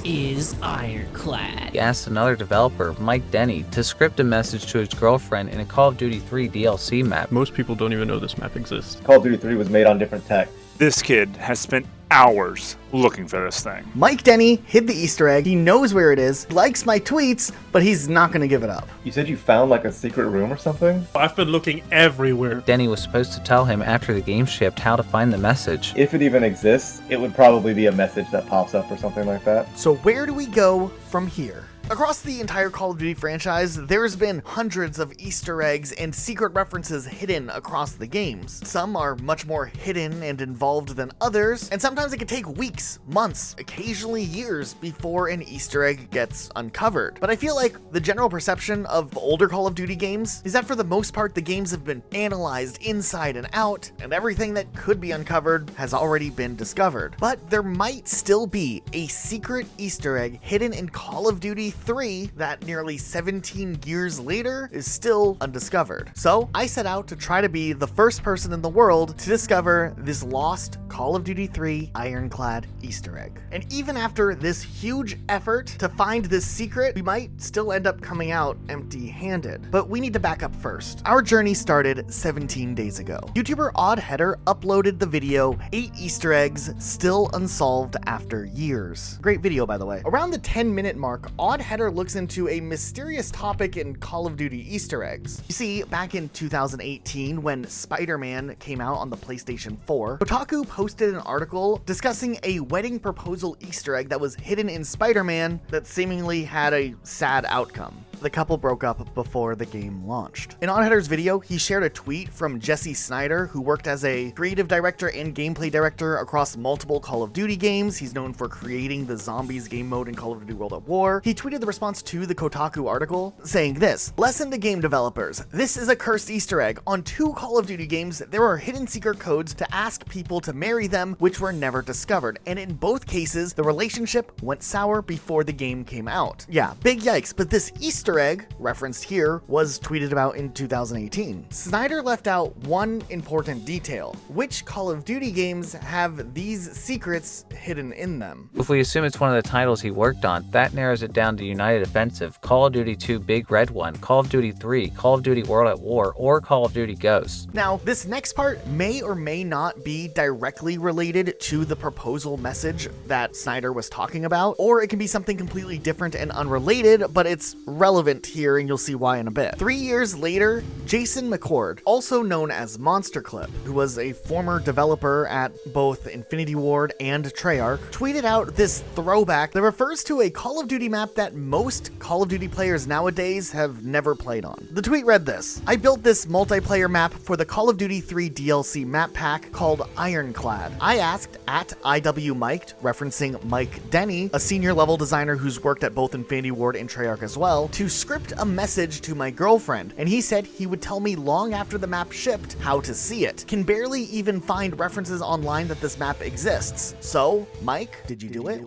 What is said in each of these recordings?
is Ironclad. He asked another developer, Mike Denny, to script a message to his girlfriend in a Call of Duty 3 DLC map. Most people don't even know this map exists. Call of Duty 3 was made on different tech. This kid has spent hours looking for this thing. Mike Denny hid the Easter egg. He knows where it is, likes my tweets, but he's not gonna give it up. You said you found like a secret room or something? I've been looking everywhere. Denny was supposed to tell him after the game shipped how to find the message. If it even exists, it would probably be a message that pops up or something like that. So where do we go from here? Across the entire Call of Duty franchise, there's been hundreds of Easter eggs and secret references hidden across the games. Some are much more hidden and involved than others, and sometimes it can take weeks, months, occasionally years before an Easter egg gets uncovered. But I feel like the general perception of older Call of Duty games is that for the most part, the games have been analyzed inside and out, and everything that could be uncovered has already been discovered. But there might still be a secret Easter egg hidden in Call of Duty 3 that nearly 17 years later is still undiscovered. So I set out to try to be the first person in the world to discover this lost Call of Duty 3 Ironclad Easter egg. And even after this huge effort to find this secret, we might still end up coming out empty-handed. But we need to back up first. Our journey started 17 days ago. YouTuber Odd Header uploaded the video 8 Easter eggs still unsolved after years. Great video, by the way. Around the 10-minute mark, Odd Header looks into a mysterious topic in Call of Duty Easter eggs. You see, back in 2018, when Spider-Man came out on the PlayStation 4, Kotaku posted an article discussing a wedding proposal Easter egg that was hidden in Spider-Man that seemingly had a sad outcome. The couple broke up before the game launched. In Odd Header's video, he shared a tweet from Jesse Snyder, who worked as a creative director and gameplay director across multiple Call of Duty games. He's known for creating the Zombies game mode in Call of Duty World at War. He tweeted the response to the Kotaku article, saying this: "Lesson to game developers. This is a cursed Easter egg. On 2 Call of Duty games, there are hidden secret codes to ask people to marry them, which were never discovered. And in both cases, the relationship went sour before the game came out." Yeah, big yikes, but this Easter egg, referenced here, was tweeted about in 2018. Snyder left out one important detail. Which Call of Duty games have these secrets hidden in them? If we assume it's one of the titles he worked on, that narrows it down to United Offensive, Call of Duty 2 Big Red One, Call of Duty 3, Call of Duty World at War, or Call of Duty Ghosts. Now, this next part may or may not be directly related to the proposal message that Snyder was talking about, or it can be something completely different and unrelated, but it's relevant here, and you'll see why in a bit. 3 years later, Jason McCord, also known as Monster Clip, who was a former developer at both Infinity Ward and Treyarch, tweeted out this throwback that refers to a Call of Duty map that most Call of Duty players nowadays have never played on. The tweet read this: "I built this multiplayer map for the Call of Duty 3 DLC map pack called Ironclad. I asked at IWMiked, referencing Mike Denny, a senior level designer who's worked at both Infinity Ward and Treyarch as well, to script a message to my girlfriend, and he said he would tell me long after the map shipped how to see it. Can barely even find references online that this map exists. So, Mike, did you do it?"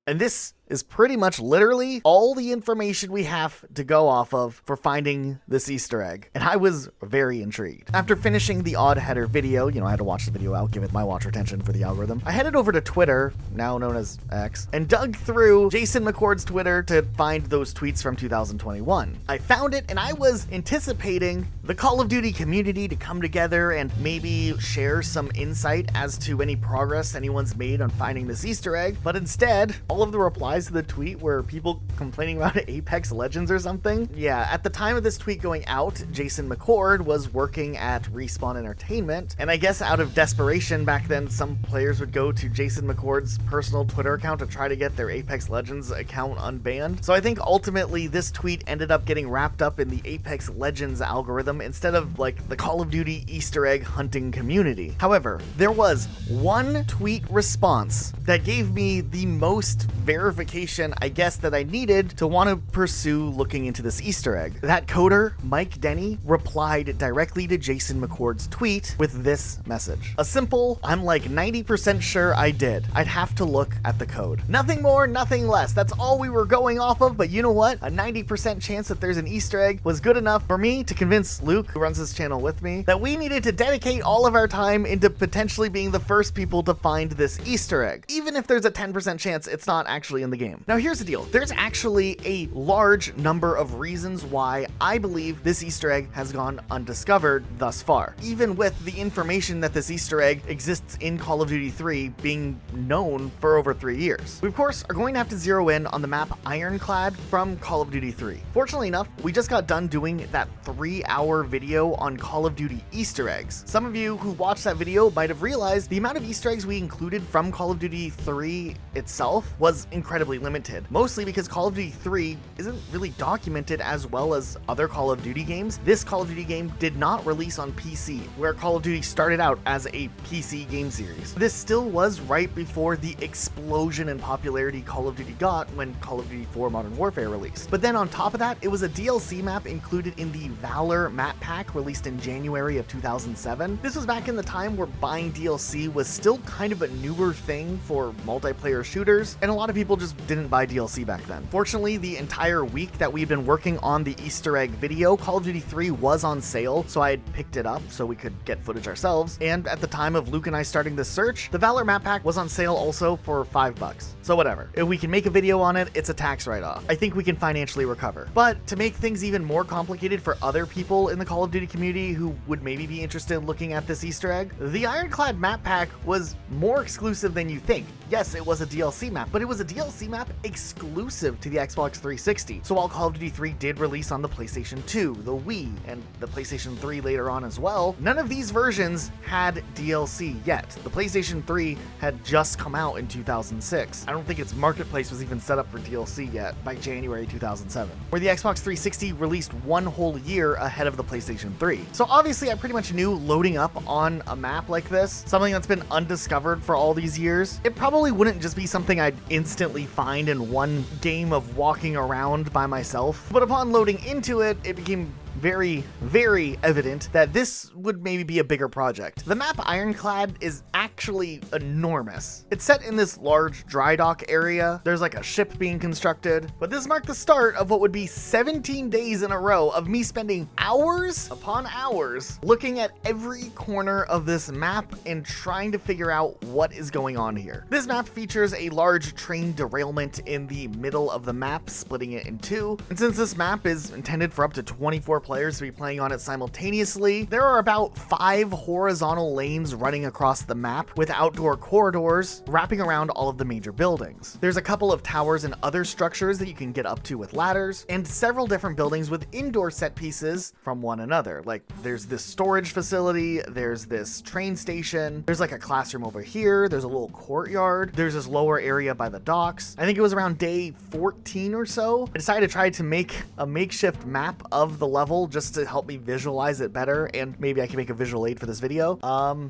And this is pretty much literally all the information we have to go off of for finding this Easter egg. And I was very intrigued. After finishing the Odd Header video, I had to watch the video out, give it my watch retention for the algorithm. I headed over to Twitter, now known as X, and dug through Jason McCord's Twitter to find those tweets from 2021. I found it, and I was anticipating the Call of Duty community to come together and maybe share some insight as to any progress anyone's made on finding this Easter egg, but instead, all of the replies to the tweet were people complaining about Apex Legends or something. Yeah, at the time of this tweet going out, Jason McCord was working at Respawn Entertainment, and I guess out of desperation back then, some players would go to Jason McCord's personal Twitter account to try to get their Apex Legends account unbanned. So I think ultimately this tweet ended up getting wrapped up in the Apex Legends algorithm instead of like the Call of Duty Easter egg hunting community. However, there was one tweet response that gave me the most verification, I guess, that I needed to want to pursue looking into this Easter egg. That coder, Mike Denny, replied directly to Jason McCord's tweet with this message. A simple, "I'm like 90% sure I did. I'd have to look at the code." Nothing more, nothing less. That's all we were going off of, but you know what? A 90% chance that there's an Easter egg was good enough for me to convince Luke, who runs this channel with me, that we needed to dedicate all of our time into potentially being the first people to find this Easter egg. Even if there's a 10% chance it's not actually in the game. Now here's the deal. There's actually a large number of reasons why I believe this Easter egg has gone undiscovered thus far, even with the information that this Easter egg exists in Call of Duty 3 being known for over 3 years. We of course are going to have to zero in on the map Ironclad from Call of Duty 3. Fortunately enough, we just got done doing that 3-hour video on Call of Duty Easter eggs. Some of you who watched that video might have realized the amount of Easter eggs we included from Call of Duty 3 itself was incredibly limited, mostly because Call of Duty 3 isn't really documented as well as other Call of Duty games. This Call of Duty game did not release on PC, where Call of Duty started out as a PC game series. This still was right before the explosion in popularity Call of Duty got when Call of Duty 4 Modern Warfare released. But then on top of that, it was a DLC map included in the Valor map pack released in January of 2007. This was back in the time where buying DLC was still kind of a newer thing for multiplayer shooters, and a lot of people just didn't buy DLC back then. Fortunately, the entire week that we've been working on the Easter egg video, Call of Duty 3 was on sale, so I had picked it up so we could get footage ourselves. And at the time of Luke and I starting this search, the Valor map pack was on sale also for $5. So whatever. If we can make a video on it, it's a tax write-off. I think we can financially recover. But to make things even more complicated for other people in the Call of Duty community who would maybe be interested in looking at this Easter egg, the Ironclad map pack was more exclusive than you think. Yes, it was a DLC map, but it was a DLC map exclusive to the Xbox 360. So while Call of Duty 3 did release on the PlayStation 2, the Wii, and the PlayStation 3 later on as well, none of these versions had DLC yet. The PlayStation 3 had just come out in 2006. I don't think its marketplace was even set up for DLC yet by January 2007, where the Xbox 360 released one whole year ahead of the PlayStation 3. So obviously I pretty much knew loading up on a map like this, something that's been undiscovered for all these years, it probably wouldn't just be something I'd instantly find in one game of walking around by myself. But upon loading into it, it became very, very evident that this would maybe be a bigger project. The map Ironclad is actually enormous. It's set in this large dry dock area. There's like a ship being constructed, but this marked the start of what would be 17 days in a row of me spending hours upon hours looking at every corner of this map and trying to figure out what is going on here. This map features a large train derailment in the middle of the map, splitting it in two. And since this map is intended for up to 24 players to be playing on it simultaneously, there are about 5 horizontal lanes running across the map with outdoor corridors wrapping around all of the major buildings. There's a couple of towers and other structures that you can get up to with ladders, and several different buildings with indoor set pieces from one another. Like there's this storage facility, there's this train station, there's like a classroom over here, there's a little courtyard, there's this lower area by the docks. I think it was around day 14 or so, I decided to try to make a makeshift map of the level just to help me visualize it better, and maybe I can make a visual aid for this video.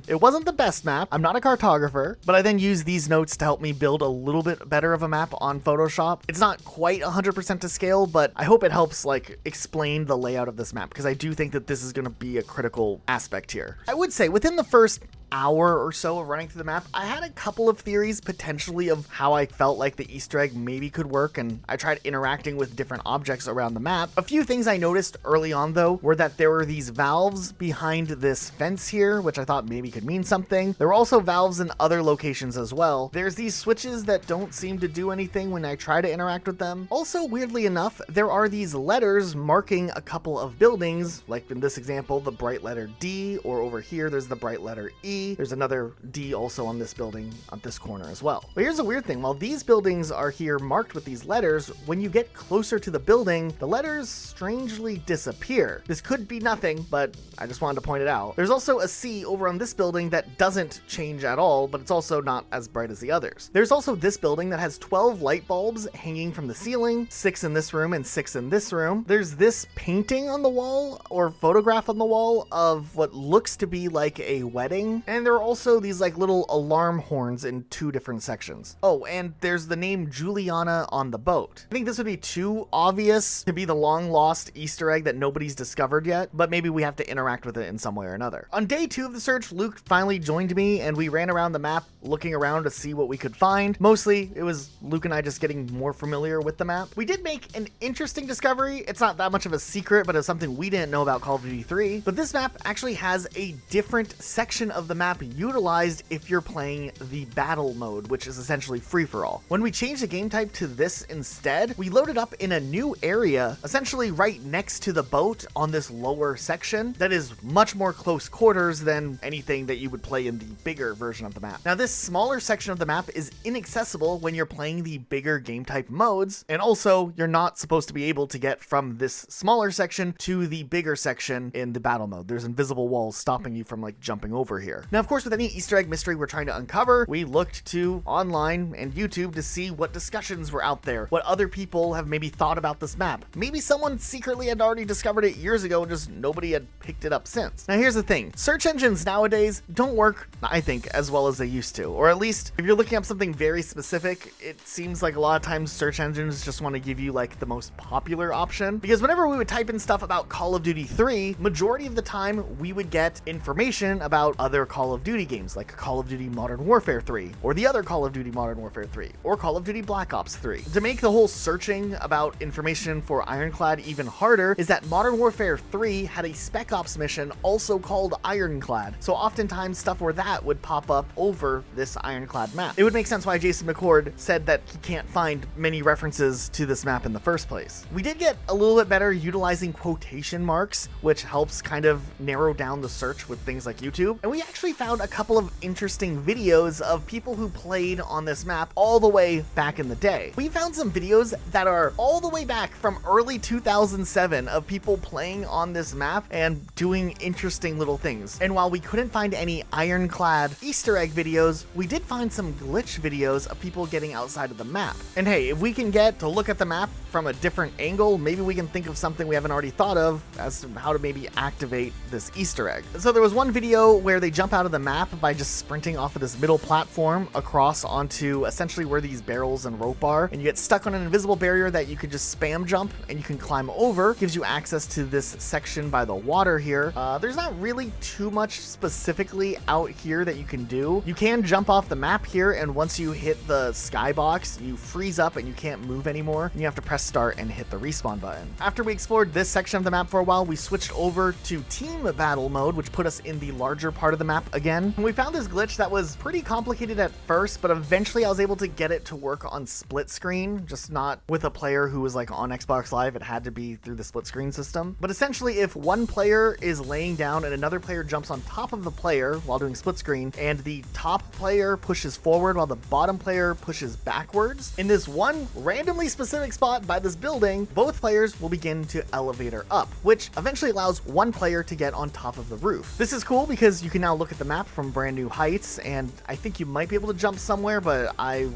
It wasn't the best map. I'm not a cartographer, but I then used these notes to help me build a little bit better of a map on Photoshop. It's not quite 100% to scale, but I hope it helps like explain the layout of this map, because I do think that this is going to be a critical aspect here. I would say within the first hour or so of running through the map, I had a couple of theories potentially of how I felt like the Easter egg maybe could work, and I tried interacting with different objects around the map. A few things I noticed early on though were that there were these valves behind this fence here, which I thought maybe could mean something. There were also valves in other locations as well. There's these switches that don't seem to do anything when I try to interact with them. Also, weirdly enough, there are these letters marking a couple of buildings, like in this example, the bright letter D, or over here there's the bright letter E. There's another D also on this building on this corner as well. But here's a weird thing. While these buildings are here marked with these letters, when you get closer to the building, the letters strangely disappear. This could be nothing, but I just wanted to point it out. There's also a C over on this building that doesn't change at all, but it's also not as bright as the others. There's also this building that has 12 light bulbs hanging from the ceiling, 6 in this room and 6 in this room. There's this painting on the wall or photograph on the wall of what looks to be like a wedding. And there are also these like little alarm horns in 2 different sections. Oh, and there's the name Juliana on the boat. I think this would be too obvious to be the long lost Easter egg that nobody's discovered yet, but maybe we have to interact with it in some way or another. On day 2 of the search, Luke finally joined me and we ran around the map looking around to see what we could find. Mostly it was Luke and I just getting more familiar with the map. We did make an interesting discovery. It's not that much of a secret, but it's something we didn't know about Call of Duty 3. But this map actually has a different section of the map utilized if you're playing the battle mode, which is essentially free-for-all. When we changed the game type to this instead, we loaded up in a new area, essentially right next to the boat on this lower section that is much more close quarters than anything that you would play in the bigger version of the map. Now, this smaller section of the map is inaccessible when you're playing the bigger game type modes, and also you're not supposed to be able to get from this smaller section to the bigger section in the battle mode. There's invisible walls stopping you from like jumping over here. Now, of course, with any Easter egg mystery we're trying to uncover, we looked to online and YouTube to see what discussions were out there, what other people have maybe thought about this map. Maybe someone secretly had already discovered it years ago and just nobody had picked it up since. Now, here's the thing. Search engines nowadays don't work, I think, as well as they used to. Or at least if you're looking up something very specific, it seems like a lot of times search engines just want to give you like the most popular option. Because whenever we would type in stuff about Call of Duty 3, majority of the time we would get information about other Call of Duty games like Call of Duty Modern Warfare 3, or the other Call of Duty Modern Warfare 3, or Call of Duty Black Ops 3. To make the whole searching about information for Ironclad even harder is that Modern Warfare 3 had a Spec Ops mission also called Ironclad. So oftentimes stuff where that would pop up over this Ironclad map. It would make sense why Jason McCord said that he can't find many references to this map in the first place. We did get a little bit better utilizing quotation marks, which helps kind of narrow down the search with things like YouTube. And we actually found a couple of interesting videos of people who played on this map all the way back in the day. We found some videos that are all the way back from early 2007 of people playing on this map and doing interesting little things. And while we couldn't find any Ironclad Easter egg videos, we did find some glitch videos of people getting outside of the map. And hey, if we can get to look at the map from a different angle, maybe we can think of something we haven't already thought of as to how to maybe activate this Easter egg. So there was one video where they jump out of the map by just sprinting off of this middle platform across onto essentially where these barrels and rope are, and you get stuck on an invisible barrier that you could just spam jump and you can climb over. Gives you access to this section by the water here. There's not really too much specifically out here that you can do. You can jump off the map here, and once you hit the skybox, you freeze up and you can't move anymore, and you have to press start and hit the respawn button. After we explored this section of the map for a while, we switched over to team battle mode, which put us in the larger part of the map again. And we found this glitch that was pretty complicated at first, but eventually I was able to get it to work on split screen, just not with a player who was like on Xbox Live. It had to be through the split screen system. But essentially, if one player is laying down and another player jumps on top of the player while doing split screen, and the top player pushes forward while the bottom player pushes backwards, in this one randomly specific spot by this building, both players will begin to elevator up, which eventually allows one player to get on top of the roof. This is cool because you can now look at the map from brand new heights, and I think you might be able to jump somewhere, but I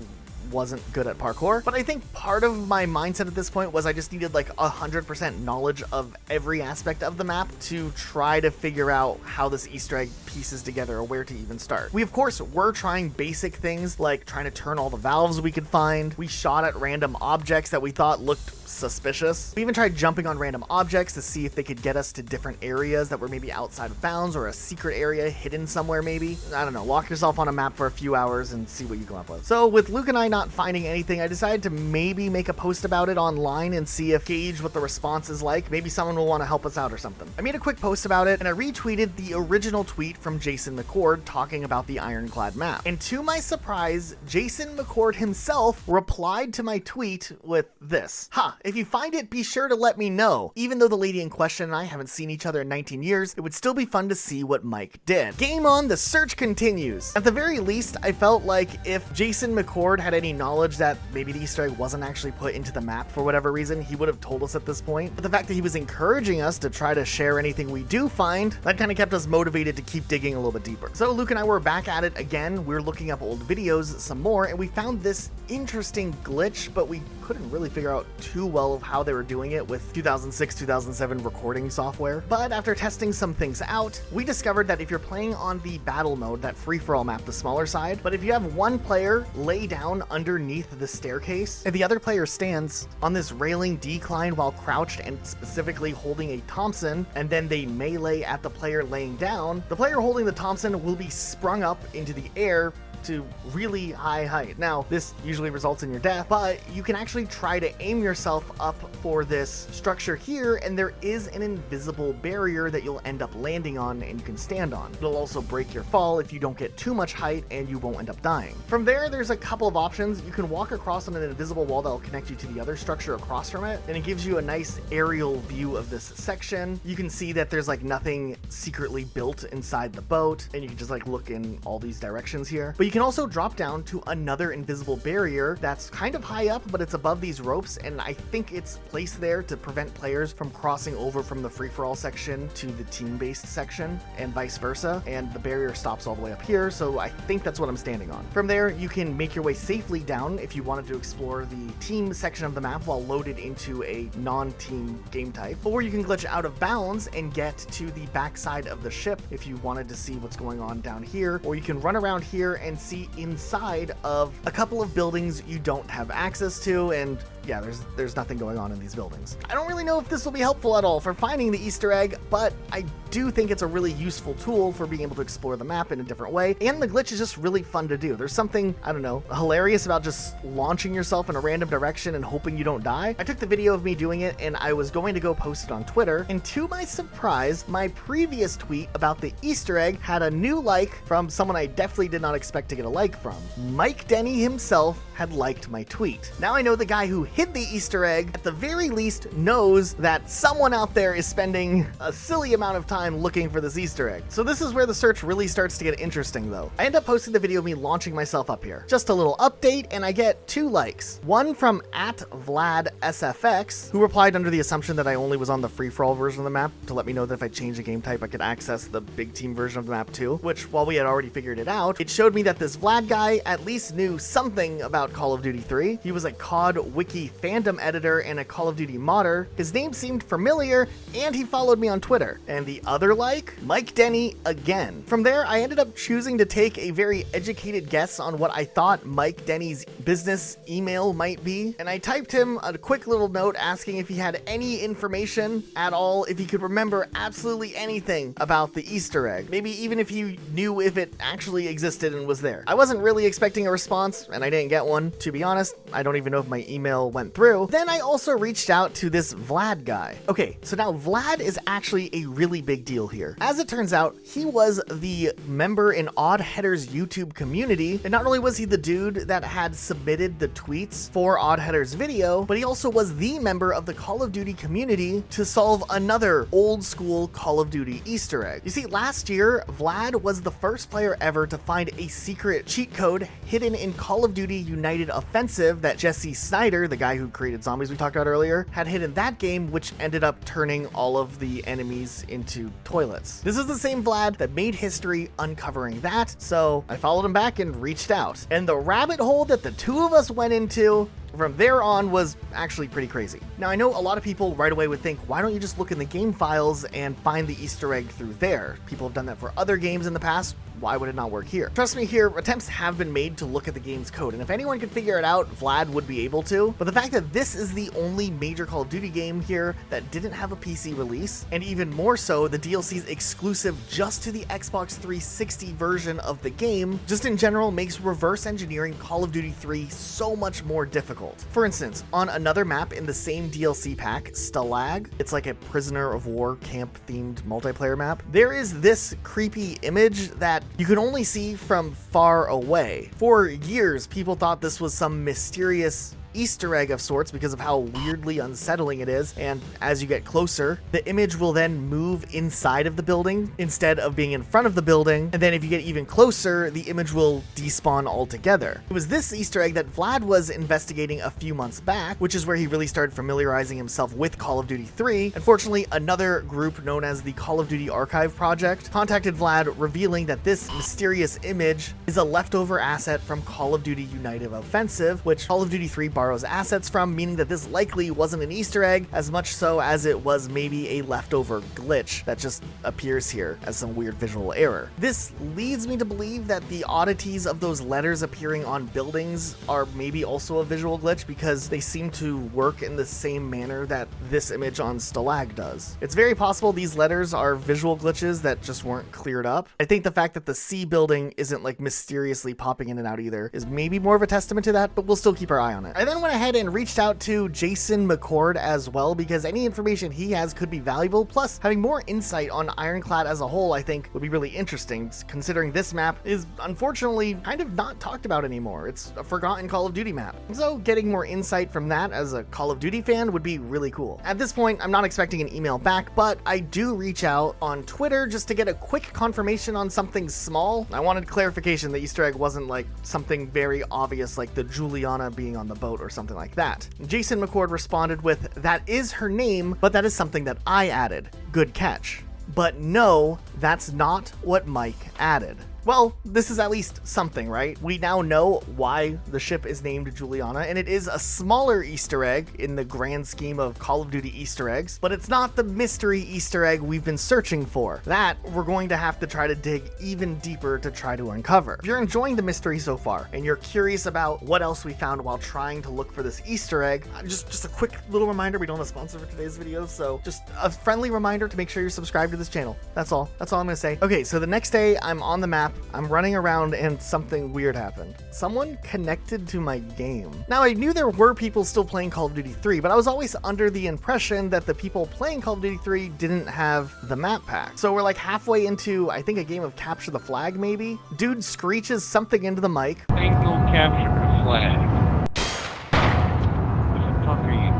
wasn't good at parkour. But I think part of my mindset at this point was I just needed like 100% knowledge of every aspect of the map to try to figure out how this Easter egg pieces together or where to even start. We of course were trying basic things like trying to turn all the valves we could find. We shot at random objects that we thought looked suspicious. We even tried jumping on random objects to see if they could get us to different areas that were maybe outside of bounds or a secret area hidden somewhere maybe. I don't know, lock yourself on a map for a few hours and see what you come up with. So with Luke and I not finding anything, I decided to maybe make a post about it online and see if gauge what the response is like. Maybe someone will want to help us out or something. I made a quick post about it and I retweeted the original tweet from Jason McCord talking about the Ironclad map. And to my surprise, Jason McCord himself replied to my tweet with this: "Ha, if you find it, be sure to let me know. Even though the lady in question and I haven't seen each other in 19 years, it would still be fun to see what Mike did. Game on, the search continues." At the very least, I felt like if Jason McCord had any knowledge that maybe the Easter egg wasn't actually put into the map for whatever reason, he would have told us at this point. But the fact that he was encouraging us to try to share anything we do find, that kind of kept us motivated to keep digging a little bit deeper. So Luke and I were back at it again. We were looking up old videos some more, and we found this interesting glitch, but we couldn't really figure out too well of how they were doing it with 2006, 2007 recording software. But after testing some things out, we discovered that if you're playing on the battle mode, that free-for-all map, the smaller side, but if you have one player lay down underneath the staircase and the other player stands on this railing decline while crouched and specifically holding a Thompson, and then they melee at the player laying down, the player holding the Thompson will be sprung up into the air to really high height. Now, this usually results in your death, but you can actually try to aim yourself up for this structure here, and there is an invisible barrier that you'll end up landing on and you can stand on. It'll also break your fall if you don't get too much height, and you won't end up dying. From there, there's a couple of options. You can walk across on an invisible wall that'll connect you to the other structure across from it, and it gives you a nice aerial view of this section. You can see that there's like nothing secretly built inside the boat, and you can just like look in all these directions here. But you can also drop down to another invisible barrier that's kind of high up, but it's above these ropes, and I think it's placed there to prevent players from crossing over from the free-for-all section to the team-based section and vice versa, and the barrier stops all the way up here, so I think that's what I'm standing on. From there, you can make your way safely down if you wanted to explore the team section of the map while loaded into a non-team game type, or you can glitch out of bounds and get to the backside of the ship if you wanted to see what's going on down here, or you can run around here and see inside of a couple of buildings you don't have access to, and yeah, there's nothing going on in these buildings. I don't really know if this will be helpful at all for finding the Easter egg, but I do think it's a really useful tool for being able to explore the map in a different way, and the glitch is just really fun to do. There's something, I don't know, hilarious about just launching yourself in a random direction and hoping you don't die. I took the video of me doing it, and I was going to go post it on Twitter, and to my surprise, my previous tweet about the Easter egg had a new like from someone I definitely did not expect to get a like from. Mike Denny himself had liked my tweet. Now I know the guy who hid the Easter egg, at the very least, knows that someone out there is spending a silly amount of time looking for this Easter egg. So this is where the search really starts to get interesting though. I end up posting the video of me launching myself up here. Just a little update, and I get 2 likes. One from @VladSFX, who replied under the assumption that I only was on the free-for-all version of the map to let me know that if I changed the game type, I could access the big team version of the map too, which, while we had already figured it out, it showed me that this Vlad guy at least knew something about Call of Duty 3. He was a COD wiki fandom editor and a Call of Duty modder. His name seemed familiar, and he followed me on Twitter. And the other like, Mike Denny again. From there, I ended up choosing to take a very educated guess on what I thought Mike Denny's business email might be, and I typed him a quick little note asking if he had any information at all, if he could remember absolutely anything about the Easter egg, maybe even if he knew if it actually existed and was there. I wasn't really expecting a response, and I didn't get one. To be honest, I don't even know if my email went through. Then I also reached out to this Vlad guy. Okay, so now Vlad is actually a really big deal here. As it turns out, he was the member in Odd Header's YouTube community, and not only was he the dude that had submitted the tweets for Odd Header's video, but he also was the member of the Call of Duty community to solve another old school Call of Duty Easter egg. You see, last year, Vlad was the first player ever to find a secret cheat code hidden in Call of Duty United Offensive that Jesse Snyder, the guy who created Zombies we talked about earlier, had hidden that game, which ended up turning all of the enemies into toilets. This is the same Vlad that made history uncovering that, so I followed him back and reached out. And the rabbit hole that the two of us went into from there on was actually pretty crazy. Now, I know a lot of people right away would think, why don't you just look in the game files and find the Easter egg through there? People have done that for other games in the past. Why would it not work here? Trust me here, attempts have been made to look at the game's code, and if anyone could figure it out, Vlad would be able to. But the fact that this is the only major Call of Duty game here that didn't have a PC release, and even more so, the DLC's exclusive just to the Xbox 360 version of the game, just in general makes reverse engineering Call of Duty 3 so much more difficult. For instance, on another map in the same DLC pack, Stalag, it's like a prisoner of war camp themed multiplayer map, there is this creepy image that you can only see from far away. For years, people thought this was some mysterious Easter egg of sorts because of how weirdly unsettling it is, and as you get closer, the image will then move inside of the building instead of being in front of the building, and then if you get even closer, the image will despawn altogether. It was this Easter egg that Vlad was investigating a few months back, which is where he really started familiarizing himself with Call of Duty 3. Unfortunately, another group known as the Call of Duty Archive Project contacted Vlad, revealing that this mysterious image is a leftover asset from Call of Duty United Offensive, which Call of Duty 3 borrows assets from, meaning that this likely wasn't an Easter egg as much so as it was maybe a leftover glitch that just appears here as some weird visual error. This leads me to believe that the oddities of those letters appearing on buildings are maybe also a visual glitch because they seem to work in the same manner that this image on Stalag does. It's very possible these letters are visual glitches that just weren't cleared up. I think the fact that the C building isn't like mysteriously popping in and out either is maybe more of a testament to that, but we'll still keep our eye on it. I then went ahead and reached out to Jason McCord as well because any information he has could be valuable, plus having more insight on Ironclad as a whole I think would be really interesting, considering this map is unfortunately kind of not talked about anymore. It's a forgotten Call of Duty map. So getting more insight from that as a Call of Duty fan would be really cool. At this point, I'm not expecting an email back, but I do reach out on Twitter just to get a quick confirmation on something small. I wanted clarification that Easter egg wasn't like something very obvious like the Juliana being on the boat or something like that. Jason McCord responded with, "That is her name, but that is something that I added. Good catch." But no, that's not what Mike added. Well, this is at least something, right? We now know why the ship is named Juliana, and it is a smaller Easter egg in the grand scheme of Call of Duty Easter eggs, but it's not the mystery Easter egg we've been searching for. That we're going to have to try to dig even deeper to try to uncover. If you're enjoying the mystery so far, and you're curious about what else we found while trying to look for this Easter egg, just a quick little reminder, we don't have a sponsor for today's video, so just a friendly reminder to make sure you're subscribed to this channel. That's all I'm gonna say. Okay, so the next day I'm on the map, I'm running around and something weird happened. Someone connected to my game. Now, I knew there were people still playing Call of Duty 3, but I was always under the impression that the people playing Call of Duty 3 didn't have the map pack. So we're like halfway into, I think, a game of Capture the Flag, maybe? Dude screeches something into the mic. Single capture the flag. What the fuck are you doing?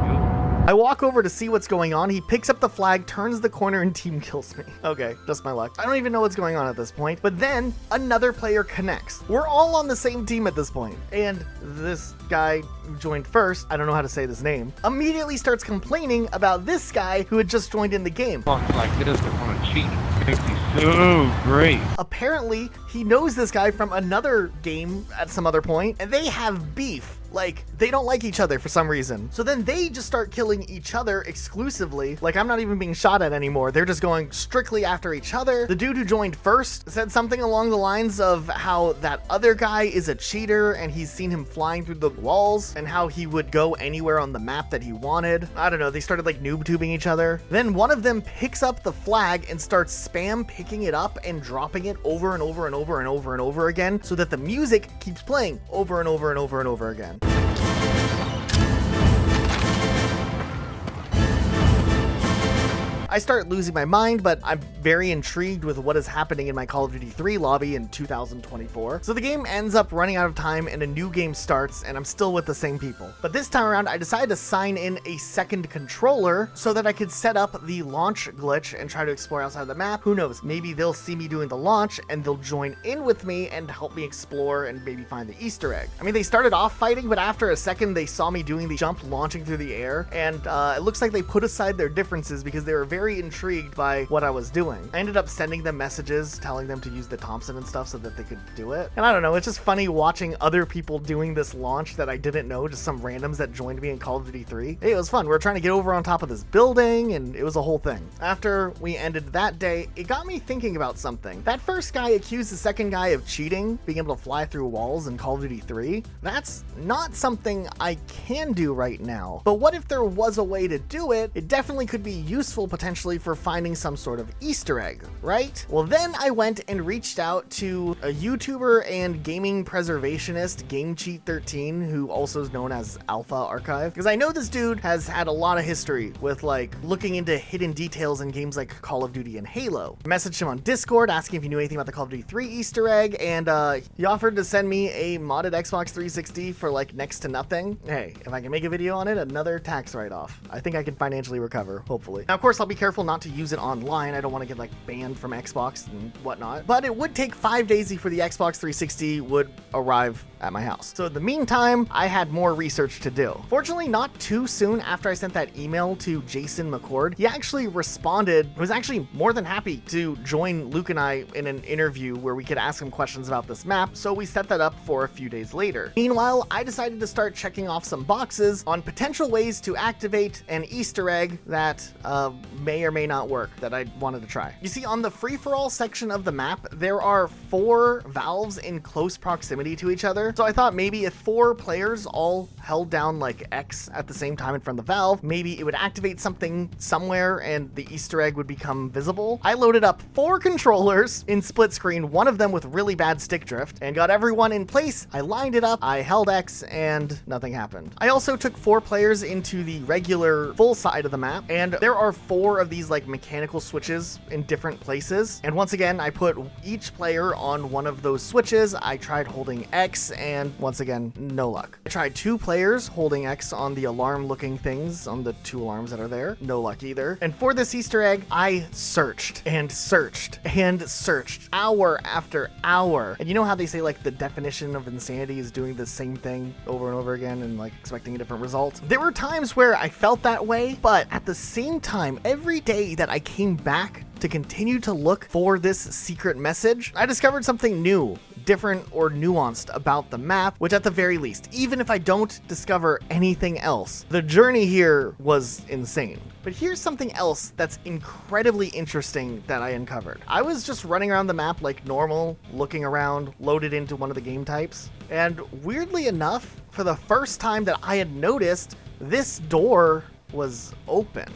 I walk over to see what's going on. He picks up the flag, turns the corner, and team kills me. Okay, just my luck. I don't even know what's going on at this point. But then another player connects. We're all on the same team at this point. And this guy who joined first, I don't know how to say this name, immediately starts complaining about this guy who had just joined in the game. Fuck like this, I want to cheat. Makes me so great. Apparently, he knows this guy from another game at some other point, and they have beef. Like, they don't like each other for some reason. So then they just start killing each other exclusively. Like, I'm not even being shot at anymore. They're just going strictly after each other. The dude who joined first said something along the lines of how that other guy is a cheater and he's seen him flying through the walls and how he would go anywhere on the map that he wanted. I don't know, they started like noob tubing each other. Then one of them picks up the flag and starts spam picking it up and dropping it over and over and over and over and over again so that the music keeps playing over and over and over and over again. I start losing my mind, but I'm very intrigued with what is happening in my Call of Duty 3 lobby in 2024. So the game ends up running out of time and a new game starts, and I'm still with the same people. But this time around, I decided to sign in a second controller so that I could set up the launch glitch and try to explore outside the map. Who knows? Maybe they'll see me doing the launch and they'll join in with me and help me explore and maybe find the Easter egg. I mean, they started off fighting, but after a second, they saw me doing the jump launching through the air, and it looks like they put aside their differences because they were very intrigued by what I was doing. I ended up sending them messages telling them to use the Thompson and stuff so that they could do it. And I don't know, it's just funny watching other people doing this launch that I didn't know, just some randoms that joined me in Call of Duty 3. It was fun. We were trying to get over on top of this building and it was a whole thing. After we ended that day, it got me thinking about something. That first guy accused the second guy of cheating, being able to fly through walls in Call of Duty 3. That's not something I can do right now. But what if there was a way to do it? It definitely could be useful potentially for finding some sort of Easter egg, right? Well, then I went and reached out to a YouTuber and gaming preservationist, GameCheat13, who also is known as Alpha Archive, because I know this dude has had a lot of history with like looking into hidden details in games like Call of Duty and Halo. I messaged him on Discord asking if he knew anything about the Call of Duty 3 Easter egg, and he offered to send me a modded Xbox 360 for like next to nothing. Hey, if I can make a video on it, another tax write-off. I think I can financially recover, hopefully. Now, of course, I'll be careful not to use it online. I don't want to get like banned from Xbox and whatnot. But it would take 5 days before the Xbox 360 would arrive at my house. So in the meantime, I had more research to do. Fortunately, not too soon after I sent that email to Jason McCord, he actually responded. He was actually more than happy to join Luke and I in an interview where we could ask him questions about this map, so we set that up for a few days later. Meanwhile, I decided to start checking off some boxes on potential ways to activate an Easter egg that may or may not work that I wanted to try. You see, on the free-for-all section of the map, there are 4 valves in close proximity to each other. So I thought maybe if 4 players all held down like X at the same time in front of the valve, maybe it would activate something somewhere and the Easter egg would become visible. I loaded up 4 controllers in split screen, one of them with really bad stick drift, and got everyone in place. I lined it up, I held X, and nothing happened. I also took 4 players into the regular full side of the map, and there are 4 of these like mechanical switches in different places. And once again, I put each player on one of those switches. I tried holding X, and once again, no luck. I tried 2 players holding X on the alarm looking things, on the 2 alarms that are there. No luck either. And for this Easter egg, I searched and searched and searched hour after hour. And you know how they say like the definition of insanity is doing the same thing over and over again and like expecting a different result? There were times where I felt that way, but at the same time, every day that I came back to continue to look for this secret message, I discovered something new, different, or nuanced about the map, which at the very least, even if I don't discover anything else, the journey here was insane. But here's something else that's incredibly interesting that I uncovered. I was just running around the map like normal, looking around, loaded into one of the game types, and weirdly enough, for the first time that I had noticed, this door was open.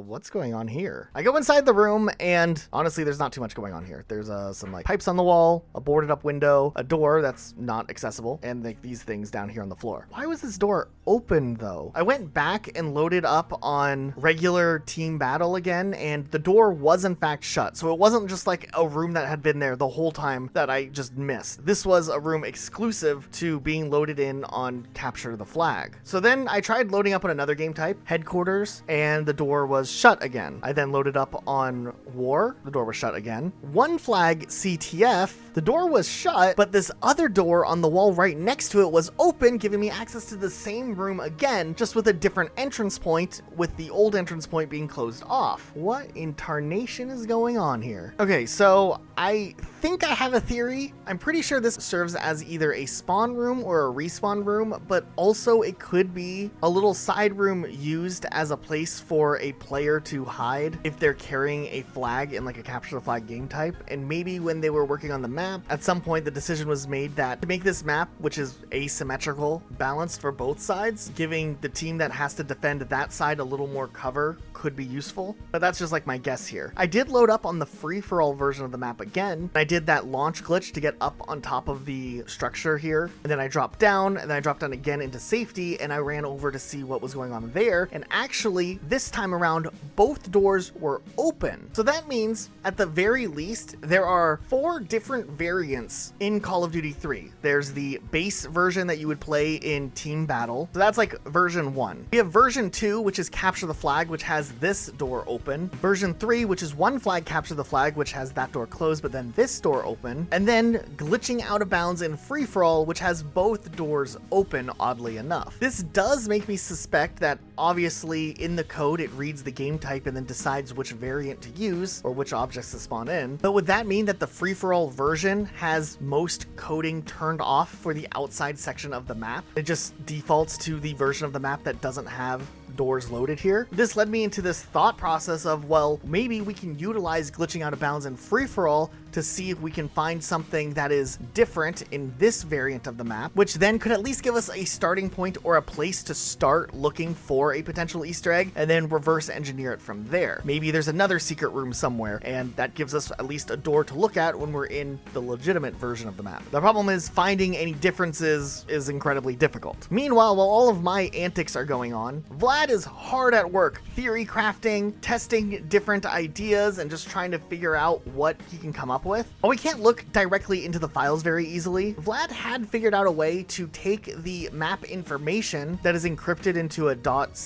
What's going on here? I go inside the room, and honestly, there's not too much going on here. There's some like pipes on the wall, a boarded up window, a door that's not accessible, and like these things down here on the floor. Why was this door open though? I went back and loaded up on regular team battle again, and the door was in fact shut. So it wasn't just like a room that had been there the whole time that I just missed. This was a room exclusive to being loaded in on Capture the Flag. So then I tried loading up on another game type, Headquarters, and the door was shut again. I then loaded up on War. The door was shut again. One Flag CTF. The door was shut, but this other door on the wall right next to it was open, giving me access to the same room again, just with a different entrance point, with the old entrance point being closed off. What in tarnation is going on here? Okay, so I think I have a theory. I'm pretty sure this serves as either a spawn room or a respawn room, but also it could be a little side room used as a place for a player to hide if they're carrying a flag in like a Capture the Flag game type. And maybe when they were working on the map, at some point the decision was made that to make this map, which is asymmetrical, balanced for both sides, giving the team that has to defend that side a little more cover could be useful. But that's just like my guess here. I did load up on the free-for-all version of the map again. I did that launch glitch to get up on top of the structure here, and then I dropped down, and then I dropped down again into safety, and I ran over to see what was going on there. And actually, this time around, both doors were open. So that means, at the very least, there are 4 different variants in Call of Duty 3. There's the base version that you would play in Team Battle. So that's like version 1. We have version 2, which is Capture the Flag, which has this door open. Version 3, which is One Flag Capture the Flag, which has that door closed, but then this door open. And then Glitching Out of Bounds in Free-For-All, which has both doors open, oddly enough. This does make me suspect that obviously in the code it reads the game type and then decides which variant to use or which objects to spawn in. But would that mean that the free-for-all version has most coding turned off for the outside section of the map? It just defaults to the version of the map that doesn't have doors loaded here. This led me into this thought process of, well, maybe we can utilize Glitching Out of Bounds and free-for-all to see if we can find something that is different in this variant of the map, which then could at least give us a starting point or a place to start looking for a potential Easter egg, and then reverse engineer it from there. Maybe there's another secret room somewhere, and that gives us at least a door to look at when we're in the legitimate version of the map. The problem is finding any differences is incredibly difficult. Meanwhile, while all of my antics are going on, Vlad is hard at work theory crafting, testing different ideas, and just trying to figure out what he can come up with. While we can't look directly into the files very easily, Vlad had figured out a way to take the map information that is encrypted into a .cod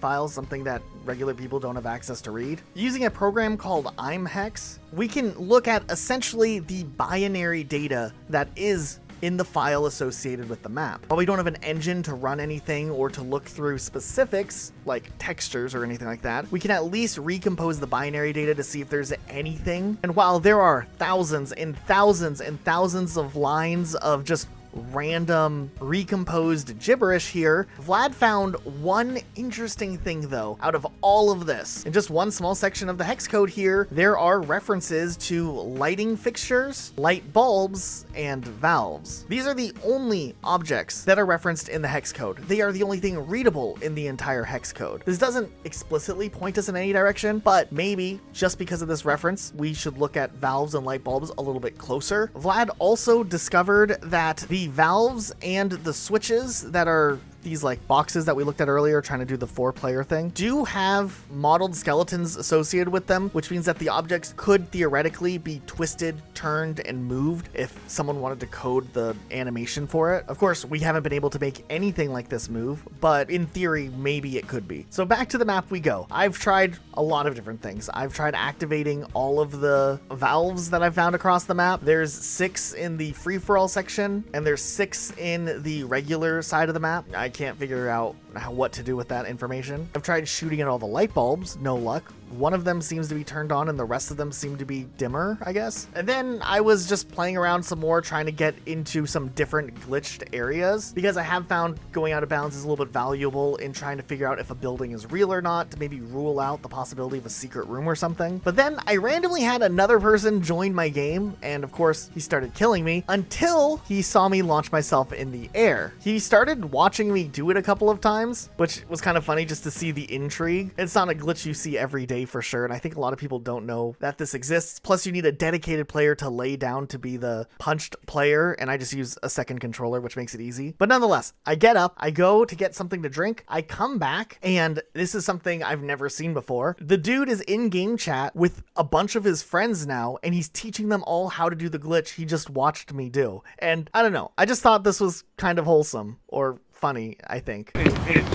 file, something that regular people don't have access to read. Using a program called imhex, we can look at essentially the binary data that is in the file associated with the map. While we don't have an engine to run anything or to look through specifics like textures or anything like that, we can at least recompose the binary data to see if there's anything. And while there are thousands and thousands and thousands of lines of just random recomposed gibberish here, Vlad found one interesting thing though out of all of this. In just one small section of the hex code here, there are references to lighting fixtures, light bulbs, and valves. These are the only objects that are referenced in the hex code. They are the only thing readable in the entire hex code. This doesn't explicitly point us in any direction, but maybe just because of this reference, we should look at valves and light bulbs a little bit closer. Vlad also discovered that the valves and the switches that are these like boxes that we looked at earlier trying to do the 4-player thing do have modeled skeletons associated with them, which means that the objects could theoretically be twisted, turned, and moved if someone wanted to code the animation for it. Of course, we haven't been able to make anything like this move, but in theory, maybe it could be. So back to the map we go. I've tried a lot of different things. I've tried activating all of the valves that I've found across the map. There's 6 in the free-for-all section, and there's 6 in the regular side of the map. I can't figure out what to do with that information. I've tried shooting at all the light bulbs, no luck. One of them seems to be turned on and the rest of them seem to be dimmer, I guess. And then I was just playing around some more, trying to get into some different glitched areas, because I have found going out of bounds is a little bit valuable in trying to figure out if a building is real or not, to maybe rule out the possibility of a secret room or something. But then I randomly had another person join my game, and of course he started killing me until he saw me launch myself in the air. He started watching me do it a couple of times, which was kind of funny just to see the intrigue. It's not a glitch you see every day for sure, and I think a lot of people don't know that this exists. Plus, you need a dedicated player to lay down to be the punched player, and I just use a second controller, which makes it easy. But nonetheless, I get up, I go to get something to drink, I come back, and this is something I've never seen before. The dude is in game chat with a bunch of his friends now, and he's teaching them all how to do the glitch he just watched me do. And I don't know, I just thought this was kind of wholesome, or funny, I think.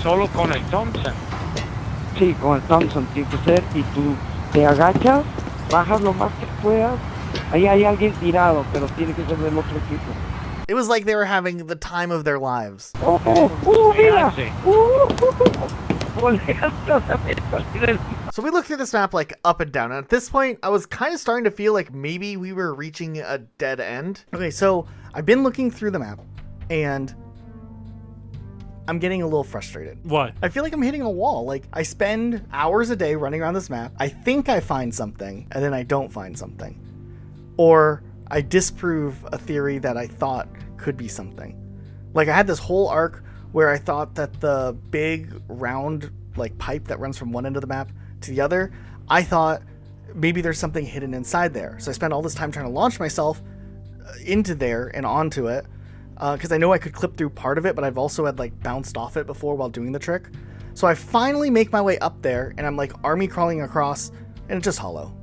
Solo con el Thompson. Sí, con el Thompson tiene que ser, y tú te agachas, bajas lo más que puedas. Ahí hay alguien tirado, pero tiene que ser del otro equipo. It was like they were having the time of their lives. Mira! So we look through this map like up and down, and at this point I was kind of starting to feel like maybe we were reaching a dead end. Okay, so I've been looking through the map, and I'm getting a little frustrated. Why? I feel like I'm hitting a wall. Like, I spend hours a day running around this map. I think I find something, and then I don't find something. Or I disprove a theory that I thought could be something. Like, I had this whole arc where I thought that the big round like pipe that runs from one end of the map to the other, I thought maybe there's something hidden inside there. So I spent all this time trying to launch myself into there and onto it, because I know I could clip through part of it, but I've also had like bounced off it before while doing the trick. So I finally make my way up there, and I'm like army crawling across, and it's just hollow.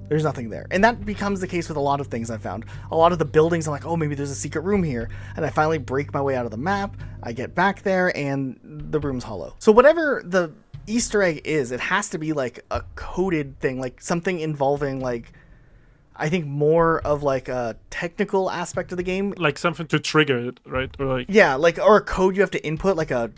There's nothing there. And that becomes the case with a lot of things I found. A lot of the buildings, I'm like, oh, maybe there's a secret room here. And I finally break my way out of the map. I get back there, and the room's hollow. So whatever the Easter egg is, it has to be like a coded thing, like something involving like, I think more of like a technical aspect of the game. Like something to trigger it, right? Or like, yeah, like, or a code you have to input, like a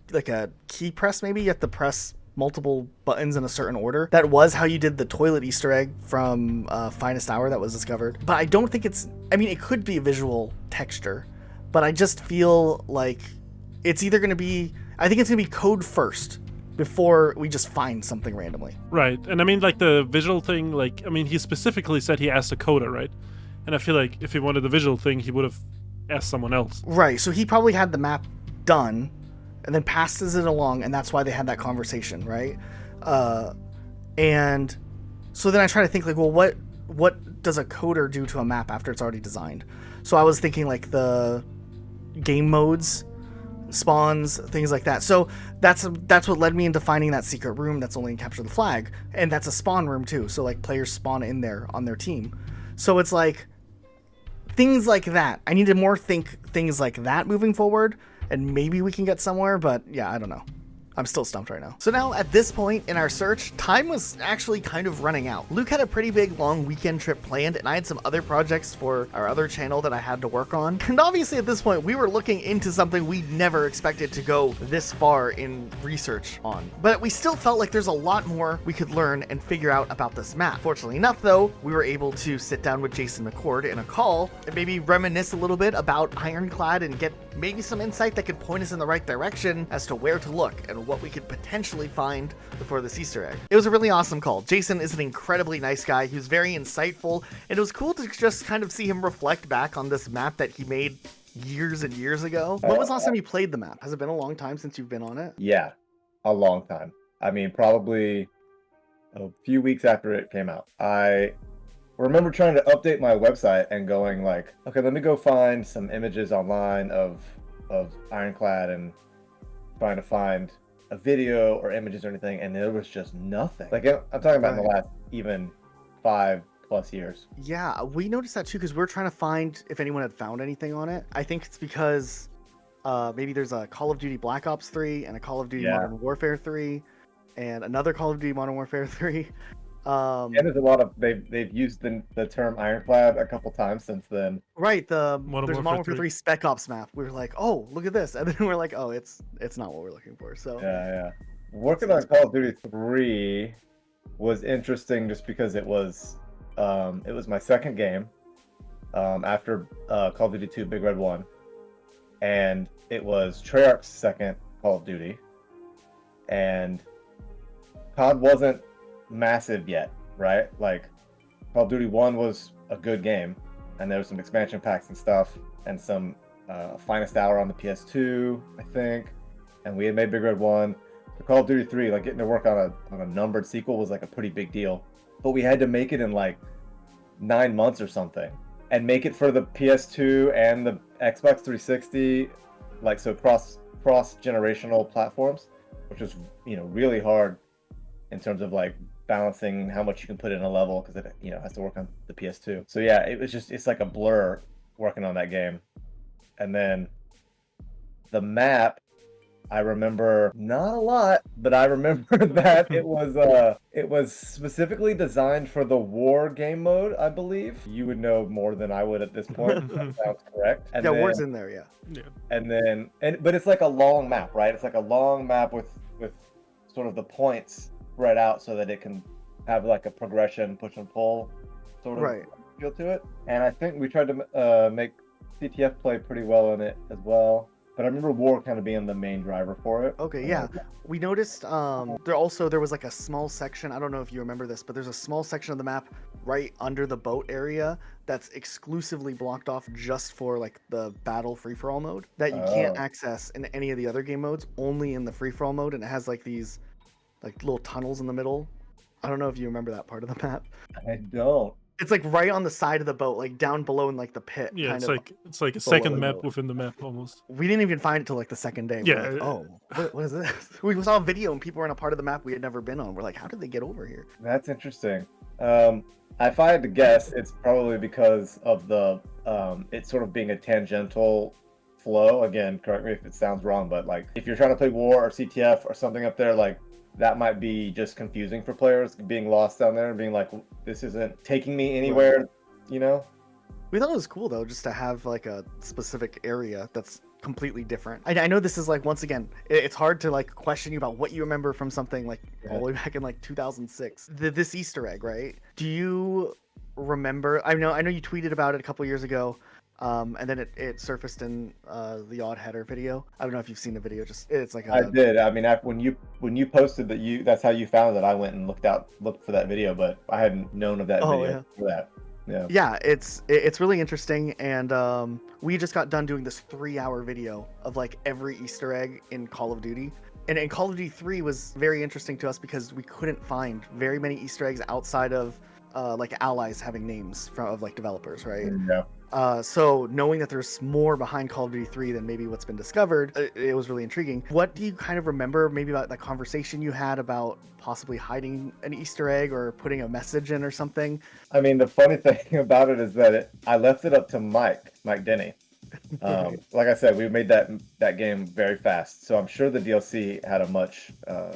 key press maybe. You have to press multiple buttons in a certain order. That was how you did the toilet Easter egg from Finest Hour that was discovered. But I don't think it's, I mean, it could be a visual texture, but I just feel like it's either going to be, I think it's going to be code first before we just find something randomly. Right. And I mean, like the visual thing, like, I mean, he specifically said he asked a coder, right? And I feel like if he wanted the visual thing, he would have asked someone else. Right. So he probably had the map done and then passes it along, and that's why they had that conversation, right? And so then I try to think like, well, what does a coder do to a map after it's already designed? So I was thinking like the game modes, spawns, things like that. So that's what led me into finding that secret room that's only in Capture the Flag, and that's a spawn room too. So like players spawn in there on their team. So it's like, things like that. I need to more think things like that moving forward, and maybe we can get somewhere, but yeah, I don't know. I'm still stumped right now. So now at this point in our search, time was actually kind of running out. Luke had a pretty big long weekend trip planned, and I had some other projects for our other channel that I had to work on. And obviously at this point, we were looking into something we never expected to go this far in research on. But we still felt like there's a lot more we could learn and figure out about this map. Fortunately enough though, we were able to sit down with Jason McCord in a call and maybe reminisce a little bit about Ironclad and get maybe some insight that could point us in the right direction as to where to look and what we could potentially find before this Easter egg. It was a really awesome call. Jason is an incredibly nice guy. He was very insightful, and it was cool to just kind of see him reflect back on this map that he made years and years ago. When was the last time you played the map? Has it been a long time since you've been on it? Yeah, a long time. I mean, probably a few weeks after it came out. I remember trying to update my website and going like, okay, let me go find some images online of Ironclad and trying to find a video or images or anything, and there was just nothing. Like, I'm talking about in the last even 5+ years. Yeah, we noticed that too because we were trying to find if anyone had found anything on it. I think it's because maybe there's a Call of Duty Black Ops 3 and a Call of Duty Modern Warfare 3 and another Call of Duty Modern Warfare 3. And there's a lot of they've used the term Ironclad a couple times since then. Right, there's a Modern Modern Warfare Warfare 3 Spec Ops map. We were like, oh, look at this, and then we're like, oh, it's not what we're looking for. So Yeah. Working on Call of Duty 3 was interesting just because it was my second game after Call of Duty 2 Big Red 1, and it was Treyarch's second Call of Duty, and COD wasn't massive yet, right? Like, Call of Duty 1 was a good game, and there was some expansion packs and stuff, and some Finest Hour on the PS2, I think, and we had made Big Red 1. The Call of Duty 3, like, getting to work on a numbered sequel was like a pretty big deal, but we had to make it in like 9 months or something, and make it for the PS2 and the Xbox 360, like, so cross generational platforms, which was, really hard in terms of like balancing how much you can put in a level because it has to work on the PS2. So yeah, it's like a blur working on that game. And then the map, I remember not a lot, but I remember that it was specifically designed for the war game mode, I believe. You would know more than I would at this point. That sounds correct. And then, war's in there, yeah. But it's like a long map, right? It's like a long map with sort of the points spread out so that it can have like a progression, push and pull sort of feel to it. And I think we tried to make CTF play pretty well in it as well. But I remember war kind of being the main driver for it. Okay, yeah. We noticed there was like a small section, I don't know if you remember this, but there's a small section of the map right under the boat area that's exclusively blocked off just for like the battle free-for-all mode that you can't access in any of the other game modes, only in the free-for-all mode, and it has like these like little tunnels in the middle. I don't know if you remember that part of the map. I don't. It's like right on the side of the boat, like down below in like the pit. Yeah, kind it's like a second map within the map almost. We didn't even find it till like the second day. Yeah. Like, oh, what is this? We saw a video and people were in a part of the map we had never been on. We're like, how did they get over here? That's interesting. If I had to guess, it's probably because of the it sort of being a tangential flow. Again, correct me if it sounds wrong, but like if you're trying to play war or CTF or something up there, like that might be just confusing for players, being lost down there and being like, this isn't taking me anywhere, We thought it was cool though, just to have like a specific area that's completely different. I know this is like, once again, it's hard to like question you about what you remember from something like all the way back in like 2006. This Easter egg, right? Do you remember? I know you tweeted about it a couple years ago. And then it surfaced in the Odd Header video. I don't know if you've seen the video. It's like I did. I mean, when you posted that's how you found it. I went and looked for that video, but I hadn't known of that video for that. Yeah, it's really interesting, and we just got done doing this 3-hour video of like every Easter egg in Call of Duty. And Call of Duty 3 was very interesting to us because we couldn't find very many Easter eggs outside of like allies having names of like developers, right? So knowing that there's more behind Call of Duty 3 than maybe what's been discovered, it was really intriguing. What do you kind of remember maybe about that conversation you had about possibly hiding an Easter egg or putting a message in or something? I mean, the funny thing about it is that I left it up to Mike Denny. Like I said, we made that game very fast, so I'm sure the DLC had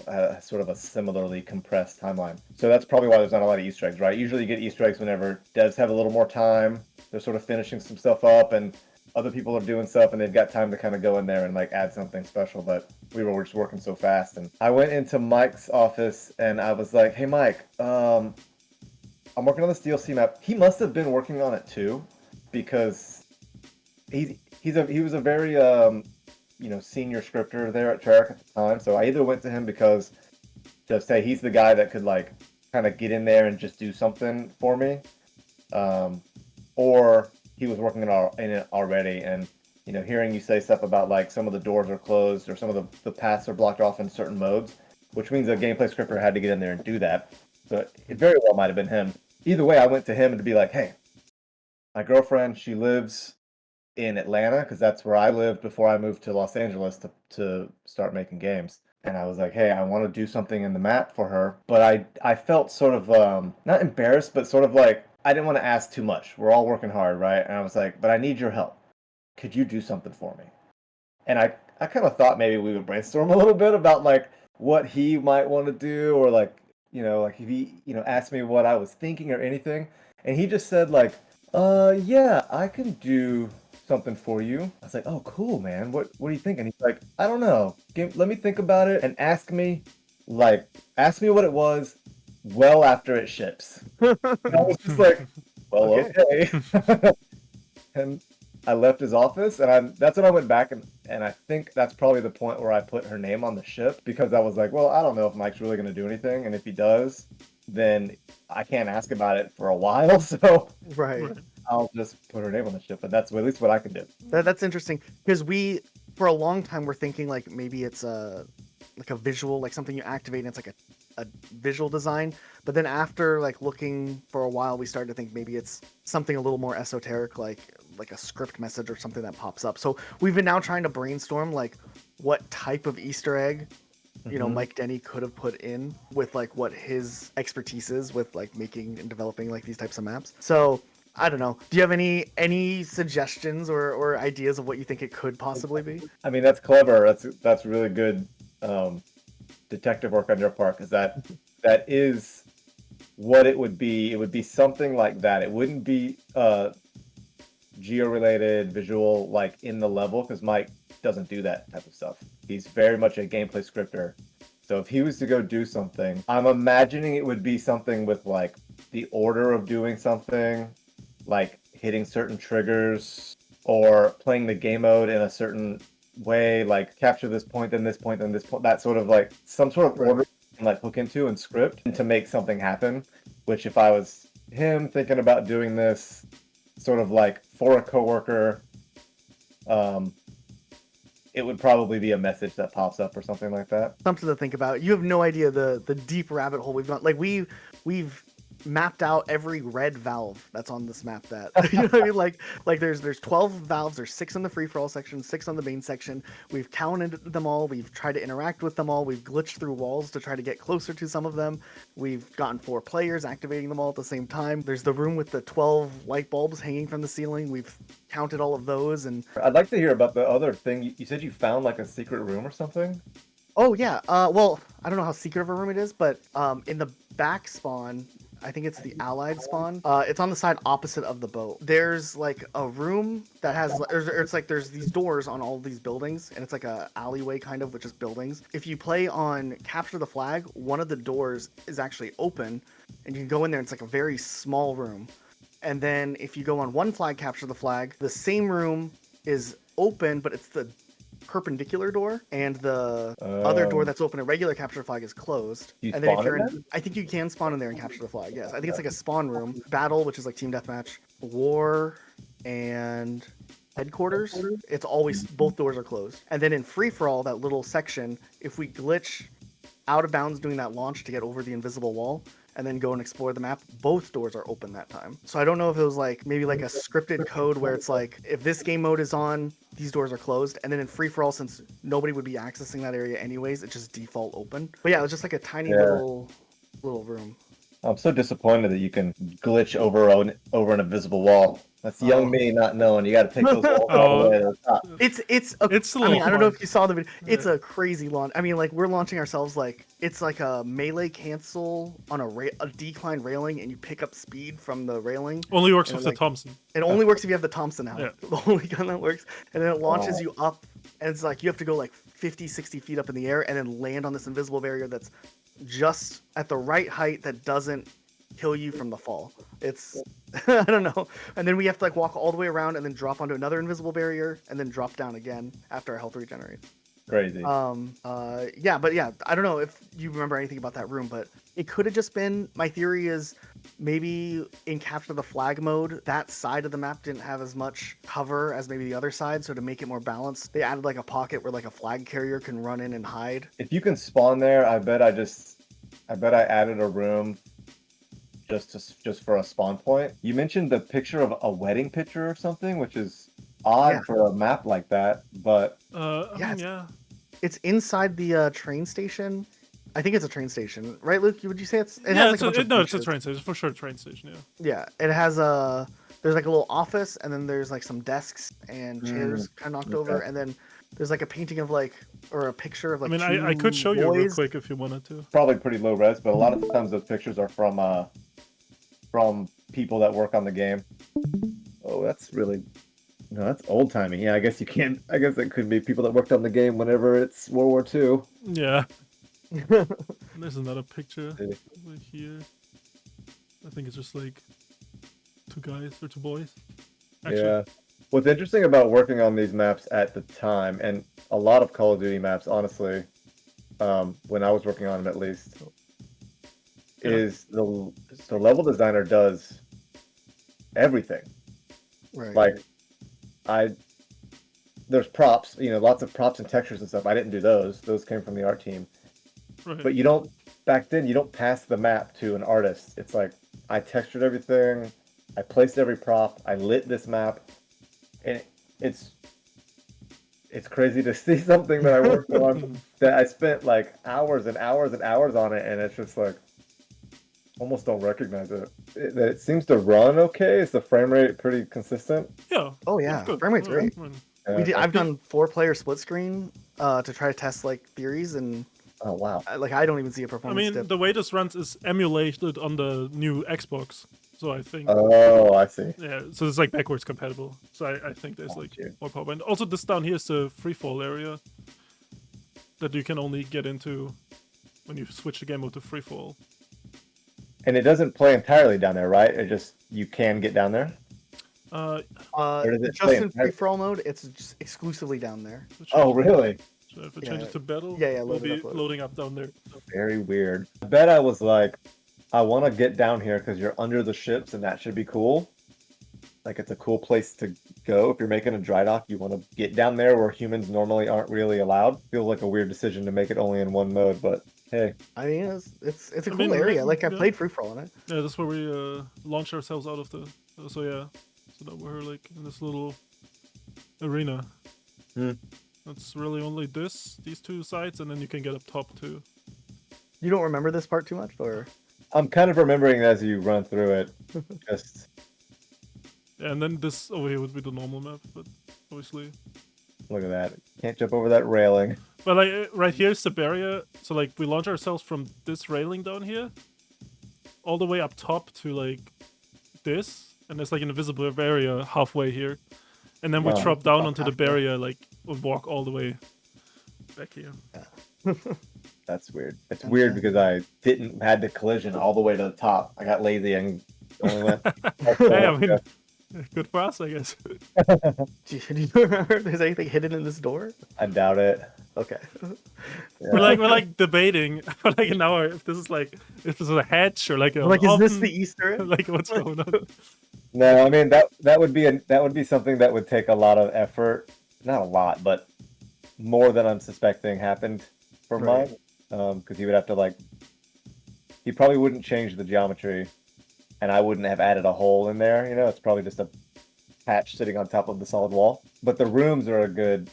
had sort of a similarly compressed timeline. So that's probably why there's not a lot of Easter eggs, right? Usually you get Easter eggs whenever devs have a little more time. They're sort of finishing some stuff up, and other people are doing stuff, and they've got time to kind of go in there and like add something special. But we were just working so fast, and I went into Mike's office and I was like, "Hey, Mike, I'm working on this DLC map." He must have been working on it too, because he was a very senior scripter there at Treyarch at the time. So I either went to him because to say he's the guy that could like kind of get in there and just do something for me, or he was working in it already. And hearing you say stuff about like some of the doors are closed or some of the paths are blocked off in certain modes, which means a gameplay scripter had to get in there and do that. So it very well might have been him. Either way, I went to him to be like, "Hey, my girlfriend, she lives in Atlanta," because that's where I lived before I moved to Los Angeles to start making games. And I was like, "Hey, I want to do something in the map for her," but I felt sort of not embarrassed, but sort of like I didn't want to ask too much. We're all working hard, right? And I was like, "But I need your help. Could you do something for me?" And I kind of thought maybe we would brainstorm a little bit about like what he might want to do, or like like if he asked me what I was thinking or anything. And he just said like, yeah, I can do something for you." I was like, "Oh, cool, man. What are you thinking?" He's like, "I don't know. Let me think about it and ask me what it was well after it ships." And I was just like, "Well, okay." And I left his office, and that's when I went back, and I think that's probably the point where I put her name on the ship, because I was like, well, I don't know if Mike's really going to do anything, and if he does, then I can't ask about it for a while, so Right. I'll just put her name on the ship, and that's at least what I can do. That's interesting, because we, for a long time, were thinking like maybe it's like a visual, like something you activate and it's like a visual design. But then after like looking for a while, we started to think maybe it's something a little more esoteric, like a script message or something that pops up. So we've been now trying to brainstorm like what type of Easter egg Mike Denny could have put in with like what his expertise is with like making and developing like these types of maps. So I don't know. Do you have any suggestions or ideas of what you think it could possibly be? I mean, that's clever. That's really good detective work on your part, because that is what it would be. It would be something like that. It wouldn't be geo-related, visual, like in the level, because Mike doesn't do that type of stuff. He's very much a gameplay scripter. So if he was to go do something, I'm imagining it would be something with like the order of doing something, like hitting certain triggers or playing the game mode in a certain way, like capture this point, then this point, then this point, that sort of like some sort of order you can like hook into and script and to make something happen. Which if I was him thinking about doing this sort of like for a coworker, it would probably be a message that pops up or something like that. Something to think about. You have no idea the deep rabbit hole we've gone. Like we've mapped out every red valve that's on this map. That you know what I mean? Like there's 12 valves. There's 6 in the free for all section, 6 on the main section. We've counted them all. We've tried to interact with them all. We've glitched through walls to try to get closer to some of them. We've gotten 4 players activating them all at the same time. There's the room with the 12 light bulbs hanging from the ceiling. We've counted all of those. And I'd like to hear about the other thing. You said you found like a secret room or something? oh yeah, well, I don't know how secret of a room it is, but in the back spawn, I think it's the Allied spawn. It's on the side opposite of the boat. There's like a room that has, it's like there's these doors on all of these buildings, and it's like a alleyway kind of, which is buildings. If you play on Capture the Flag, one of the doors is actually open, and you can go in there. It's like a very small room. And then if you go on One Flag Capture the Flag, the same room is open, but it's the perpendicular door, and the other door that's open at regular Capture the Flag is closed. You and then if spawn you're in in, I think you can spawn in there and Capture the Flag. Yes, I think it's like a spawn room. Battle, which is like team deathmatch, war, and headquarters. It's always both doors are closed. And then in free for all, that little section, if we glitch out of bounds doing that launch to get over the invisible wall and then go and explore the map, both doors are open that time. So I don't know if it was like maybe like a scripted code where it's like if this game mode is on, these doors are closed, and then in free for all, since nobody would be accessing that area anyways, it just default open. But yeah, it was just like a tiny little room. I'm so disappointed that you can glitch over an invisible wall. That's young me not knowing. You got to take those walls all the way to the top. It's It's a I little mean, I don't know hard. if you saw the video. It's a crazy launch. I mean, like we're launching ourselves like it's like a melee cancel on a decline railing, and you pick up speed from the railing. Only works And with like- the Thompson. It only works if you have the Thompson out. Yeah. The only gun that works. And then it launches you up, and it's like you have to go like 50, 60 feet up in the air and then land on this invisible barrier that's just at the right height that doesn't kill you from the fall. It's I don't know. And then we have to like walk all the way around and then drop onto another invisible barrier and then drop down again after our health regenerates. Crazy. Yeah, but yeah, I don't know if you remember anything about that room, but it could have just been, my theory is maybe in Capture the Flag mode, that side of the map didn't have as much cover as maybe the other side, so to make it more balanced, they added like a pocket where like a flag carrier can run in and hide. If you can spawn there, I bet I added a room just for a spawn point. You mentioned the picture of a wedding picture or something, which is odd for a map like that, but Yeah. It's inside the train station. I think it's a train station, right, Luke? Would you say it's? It Yeah, has like a bunch of it's a features. train station for sure. Train station, yeah. Yeah, it has a. There's like a little office, and then there's like some desks and chairs kind of knocked over, and then there's like a painting of like or a picture of like. I mean, I could show you real boys. quick if you wanted to. probably pretty low res. But a lot of times those pictures are from people that work on the game. Oh, that's really. No, that's old timey. Yeah, I guess you can't. I guess it could be people that worked on the game whenever it's World War II. Yeah. There's another picture Really? over here. I think it's just like two guys or two boys. Yeah. What's interesting about working on these maps at the time, and a lot of Call of Duty maps, honestly, when I was working on them at least, is the level designer does everything. Right. Like, there's props, lots of props and textures and stuff. I didn't do those. Those came from the art team. Right. But back then, you don't pass the map to an artist. It's like, I textured everything, I placed every prop, I lit this map, and it's crazy to see something that I worked on that I spent like hours and hours and hours on it, and it's just like, almost don't recognize it. It seems to run okay. Is the frame rate pretty consistent? Yeah. Oh yeah, it's good. frame rate's great. Yeah. I've done 4-player split screen to try to test like theories, and Oh wow. like I don't even see a I performance mean, dip. the way this runs is emulated on the new Xbox, so I think. Oh, I see. Yeah, so it's like backwards compatible. So I think there's like Gotcha. more power. And also, this down here is the free fall area that you can only get into when you switch the game mode to free fall. And it doesn't play entirely down there, right? It just you can get down there. Uh, Or does it Just play in entire- free for all mode, it's just exclusively down there. Oh, really? So if it Yeah. changes to battle, Yeah, it'll load it be up, load it. loading up down there. Very weird. I bet I was like, I want to get down here because you're under the ships, and that should be cool. Like it's a cool place to go if you're making a dry dock. You want to get down there where humans normally aren't really allowed. Feels like a weird decision to make it only in one mode, but hey. I mean, it's a cool mean, area. Like I yeah. played free for all in it. Yeah, that's where we launch ourselves out of the. So yeah, so that we're like in this little arena. Hmm. That's really only these two sides, and then you can get up top too. You don't remember this part too much, or? I'm kind of remembering it as you run through it. Just Yeah, and then this over here would be the normal map, but obviously. look at that. Can't jump over that railing. But like right here is the barrier, so like we launch ourselves from this railing down here, all the way up top to like this, and there's like an invisible barrier halfway here, and then we Wow. drop down onto the Halfway. barrier, like we walk all the way back here. That's weird. It's weird because I had the collision all the way to the top. I got lazy and only went. Hey, I mean, good for us, I guess. Do you remember if there's anything hidden in this door? I doubt it. Okay. We're like debating for like an hour if this is a hatch or like a Like, is this oven, the Easter egg? like what's going on? No, I mean that would be something that would take a lot of effort. Not a lot, but more than I'm suspecting happened for Right. mine. because he would have to like, he probably wouldn't change the geometry, and I wouldn't have added a hole in there. You know, it's probably just a patch sitting on top of the solid wall. But the rooms are a good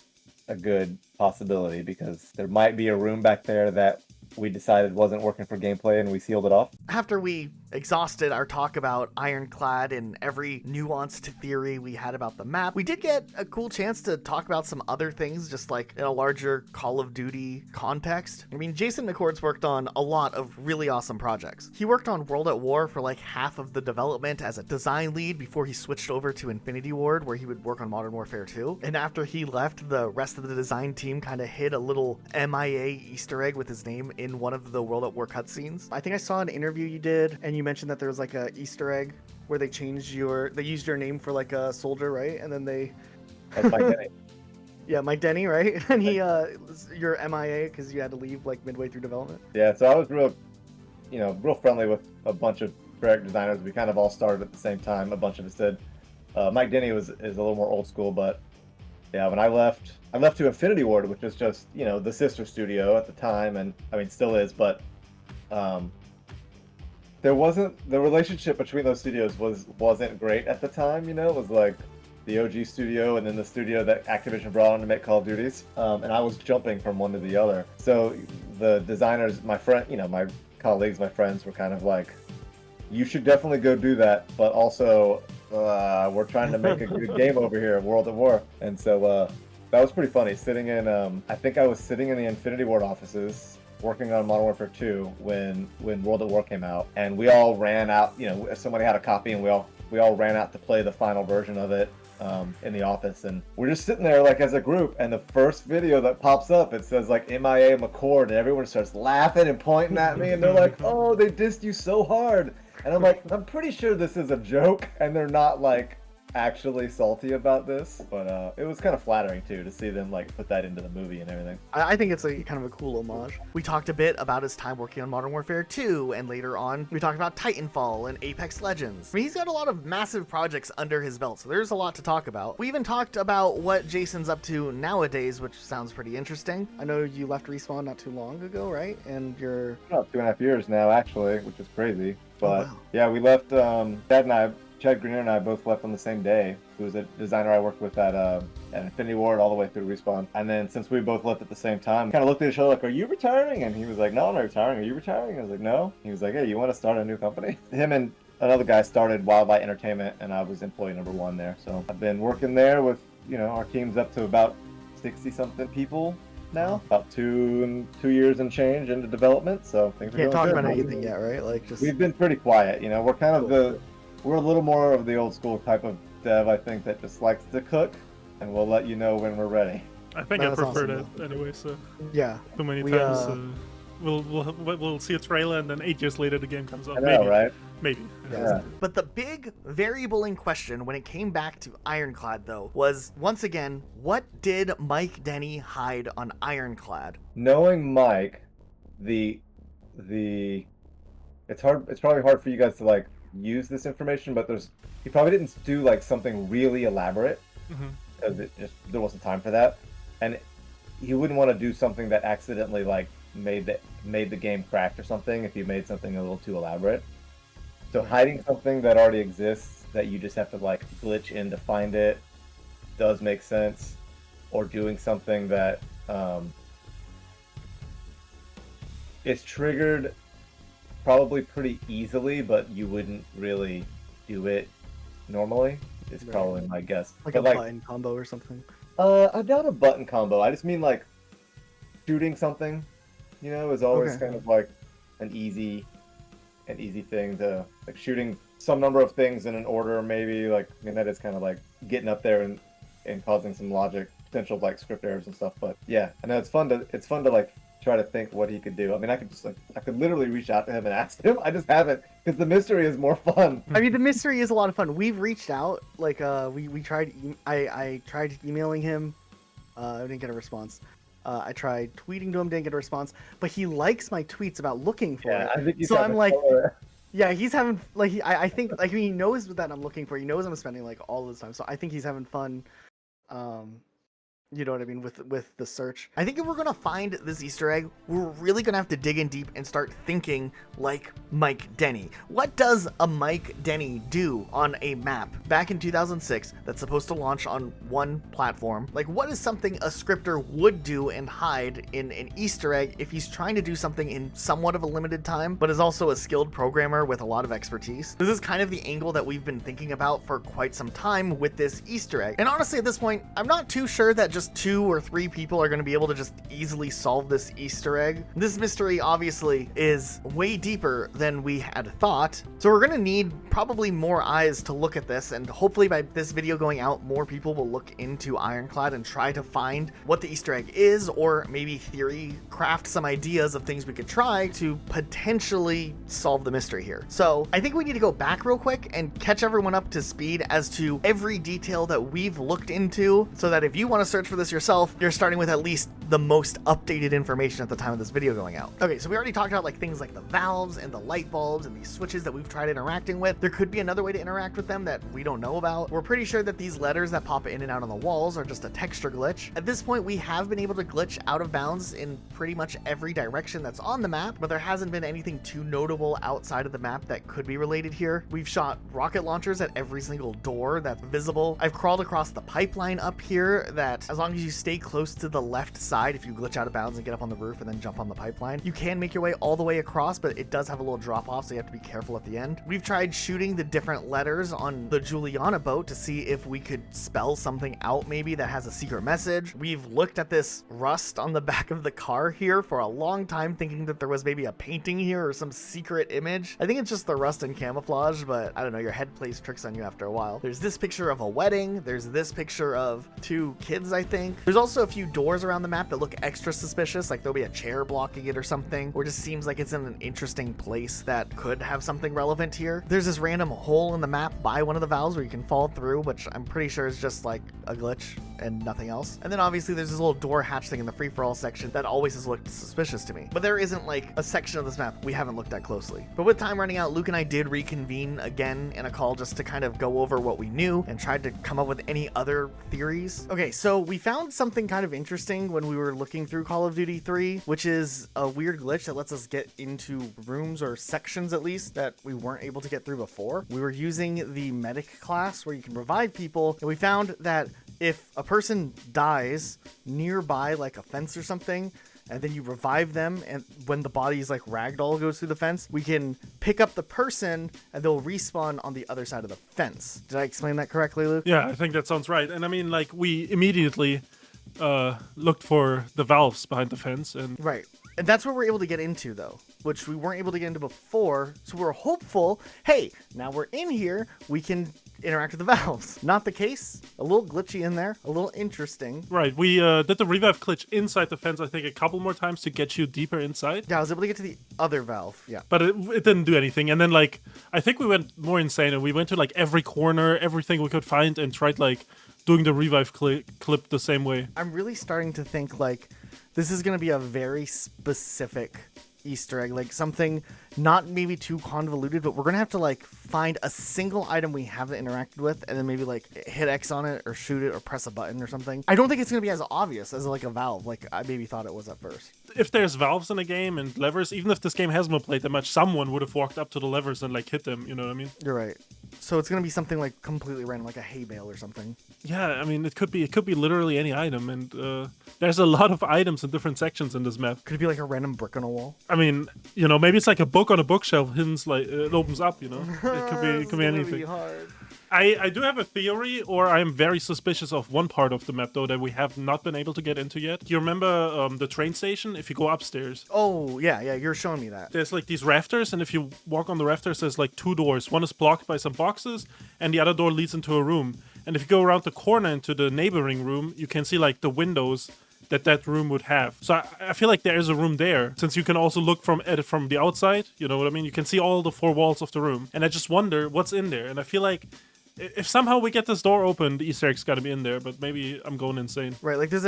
possibility, because there might be a room back there that we decided wasn't working for gameplay and we sealed it off. After we exhausted our talk about Ironclad and every nuanced theory we had about the map, we did get a cool chance to talk about some other things, just like in a larger Call of Duty context. I mean, Jason McCord's worked on a lot of really awesome projects. He worked on World at War for like half of the development as a design lead before he switched over to Infinity Ward, where he would work on Modern Warfare 2. And after he left, the rest of the design team kind of hid a little MIA Easter egg with his name in one of the World at War cutscenes. I think I saw an interview you did, and you mentioned that there was like a Easter egg where they used your name for like a soldier, right? And then they That's Mike Denny. yeah, Mike Denny, right? And he your MIA because you had to leave like midway through development. Yeah, so I was real friendly with a bunch of Treyarch designers. We kind of all started at the same time. A bunch of us did. Mike Denny is a little more old school, but yeah, when I left to Infinity Ward, which is just, the sister studio at the time, and I mean still is, but the relationship between those studios wasn't great at the time. It was like the OG studio and then the studio that Activision brought on to make Call of Duties, and I was jumping from one to the other. So the designers, my colleagues, my friends were kind of like, you should definitely go do that, but also we're trying to make a good game over here, World at War. And so that was pretty funny, sitting in, I think I was sitting in the Infinity Ward offices working on Modern Warfare 2 when World at War came out, and we all ran out, somebody had a copy, and we all ran out to play the final version of it in the office, and we're just sitting there like as a group, and the first video that pops up, it says like MIA McCord, and everyone starts laughing and pointing at me, and they're like, oh, they dissed you so hard. And I'm like, I'm pretty sure this is a joke, and they're not like actually salty about this, but it was kind of flattering too to see them like put that into the movie and everything. I think it's a kind of a cool homage. We talked a bit about his time working on Modern Warfare 2, and later on we talked about Titanfall and Apex Legends. I mean, he's got a lot of massive projects under his belt, so there's a lot to talk about. We even talked about what Jason's up to nowadays, which sounds pretty interesting. I know you left Respawn not too long ago, right? And you're about 2.5 years now, actually, which is crazy. But wow. Yeah, we left. Chad Greener and I both left on the same day. Who was a designer I worked with at Infinity Ward all the way through Respawn. And then since we both left at the same time, kind of looked at each other like, "Are you retiring?" And he was like, "No, I'm not retiring. Are you retiring?" I was like, "No." He was like, "Hey, you want to start a new company?" Him and another guy started Wildlight Entertainment, and I was employee number 1 there. So I've been working there with, our team's up to about 60-something people now, about 2 years and change into development. So things are can't going talk good. about anything yet, right? Like just We've been pretty quiet. We're kind of we're a little more of the old school type of dev, I think, that just likes to cook, and we'll let you know when we're ready. I think No, I that's prefer awesome, that anyway. So yeah. too many We, times we'll see a trailer, and then 8 years later the game comes out. I know, Maybe. right? Maybe. Yeah. But the big variable in question when it came back to Ironclad, though, was, once again, what did Mike Denny hide on Ironclad? Knowing Mike, it's probably hard for you guys to like use this information, but he probably didn't do like something really elaborate, because there wasn't time for that, and he wouldn't want to do something that accidentally like made the game cracked or something if you made something a little too elaborate. So hiding something that already exists that you just have to like glitch in to find it does make sense, or doing something that is triggered probably pretty easily, but you wouldn't really do it normally, is probably my guess. Like But, a button combo or something? I doubt a button combo. I just mean like shooting something, is always Okay. kind of like an easy thing to like shooting some number of things in an order, maybe like, that is kind of like getting up there and causing some potential like script errors and stuff. But yeah, I know it's fun to like try to think what he could do. I mean, I could literally reach out to him and ask him. I just haven't, because the mystery is more fun. I mean, the mystery is a lot of fun. We've reached out, like, we tried, I tried emailing him, I didn't get a response. I tried tweeting to him, didn't get a response, but he likes my tweets about looking for it. I think he's So I'm having like, fun with it. yeah, he's having, like, I think, like, he knows that I'm looking for it. He knows I'm spending, like, all this time. So I think he's having fun, You know what I mean, with the search. I think if we're gonna find this Easter egg, we're really gonna have to dig in deep and start thinking like Mike Denny. What does a Mike Denny do on a map back in 2006 that's supposed to launch on one platform? Like, what is something a scripter would do and hide in an Easter egg if he's trying to do something in somewhat of a limited time, but is also a skilled programmer with a lot of expertise? This is kind of the angle that we've been thinking about for quite some time with this Easter egg. And honestly, at this point, I'm not too sure that just 2 or 3 people are going to be able to just easily solve this Easter egg. This mystery obviously is way deeper than we had thought, so we're going to need probably more eyes to look at this, and hopefully by this video going out, more people will look into Ironclad and try to find what the Easter egg is, or maybe theory craft some ideas of things we could try to potentially solve the mystery here. So I think we need to go back real quick and catch everyone up to speed as to every detail that we've looked into, so that if you want to search for this yourself, you're starting with at least the most updated information at the time of this video going out. Okay, so we already talked about like things like the valves and the light bulbs and these switches that we've tried interacting with. There could be another way to interact with them that we don't know about. We're pretty sure that these letters that pop in and out on the walls are just a texture glitch. At this point, we have been able to glitch out of bounds in pretty much every direction that's on the map, but there hasn't been anything too notable outside of the map that could be related here. We've shot rocket launchers at every single door that's visible. I've crawled across the pipeline up here that, as long as you stay close to the left side, if you glitch out of bounds and get up on the roof and then jump on the pipeline, you can make your way all the way across, but it does have a little drop off, so you have to be careful at the end. We've tried shooting the different letters on the Juliana boat to see if we could spell something out maybe that has a secret message. We've looked at this rust on the back of the car here for a long time, thinking that there was maybe a painting here or some secret image. I think it's just the rust and camouflage, but I don't know, your head plays tricks on you after a while. There's this picture of a wedding. There's this picture of 2 kids, I think. There's also a few doors around the map that look extra suspicious, like there'll be a chair blocking it or something, or just seems like it's in an interesting place that could have something relevant here. There's this random hole in the map by one of the valves where you can fall through, which I'm pretty sure is just like a glitch and nothing else. And then obviously there's this little door hatch thing in the free-for-all section that always has looked suspicious to me. But there isn't like a section of this map we haven't looked at closely. But with time running out, Luke and I did reconvene again in a call just to kind of go over what we knew and tried to come up with any other theories. Okay, so we found something kind of interesting when we were looking through Call of Duty 3, which is a weird glitch that lets us get into rooms or sections at least that we weren't able to get through before. We were using the medic class where you can revive people, and we found that if a person dies nearby like a fence or something, and then you revive them, and when the body's like ragdoll goes through the fence, we can pick up the person and they'll respawn on the other side of the fence. Did I explain that correctly, Luke? Yeah, I think that sounds right. And I mean, like, we immediately looked for the valves behind the fence, and right. And that's what we're able to get into, though, which we weren't able to get into before. So we're hopeful, hey, now we're in here, we can interact with the valves. Not the case. A little glitchy in there, a little interesting. Right, we did the revive glitch inside the fence, I think, a couple more times to get you deeper inside. Yeah, I was able to get to the other valve, yeah. But it didn't do anything. And then, like, I think we went more insane, and we went to, like, every corner, everything we could find, and tried, like, doing the revive clip the same way. I'm really starting to think, like, this is going to be a very specific Easter egg, like something not maybe too convoluted, but we're gonna have to like find a single item we haven't interacted with and then maybe like hit X on it or shoot it or press a button or something. I don't think it's gonna be as obvious as like a valve like I maybe thought it was at first. If there's valves in a game and levers, even if this game hasn't been played that much, someone would have walked up to the levers and like hit them, you know what I mean? You're right. So it's gonna be something like completely random, like a hay bale or something. Yeah, I mean it could be literally any item, and there's a lot of items in different sections in this map. Could it be like a random brick on a wall? I mean, you know, maybe it's like a book on a bookshelf, hidden like it opens up, you know. It could be anything. Hard. I do have a theory, or I'm very suspicious of one part of the map, though, that we have not been able to get into yet. Do you remember the train station? If you go upstairs. Oh, yeah, you're showing me that. There's, like, these rafters, and if you walk on the rafters, there's, like, two doors. One is blocked by some boxes, and the other door leads into a room. And if you go around the corner into the neighboring room, you can see, like, the windows that room would have. So I feel like there is a room there, since you can also look from the outside, you know what I mean? You can see all the four walls of the room. And I just wonder what's in there. And I feel like if somehow we get this door open, the Easter egg's gotta be in there, but maybe I'm going insane. Right, like there's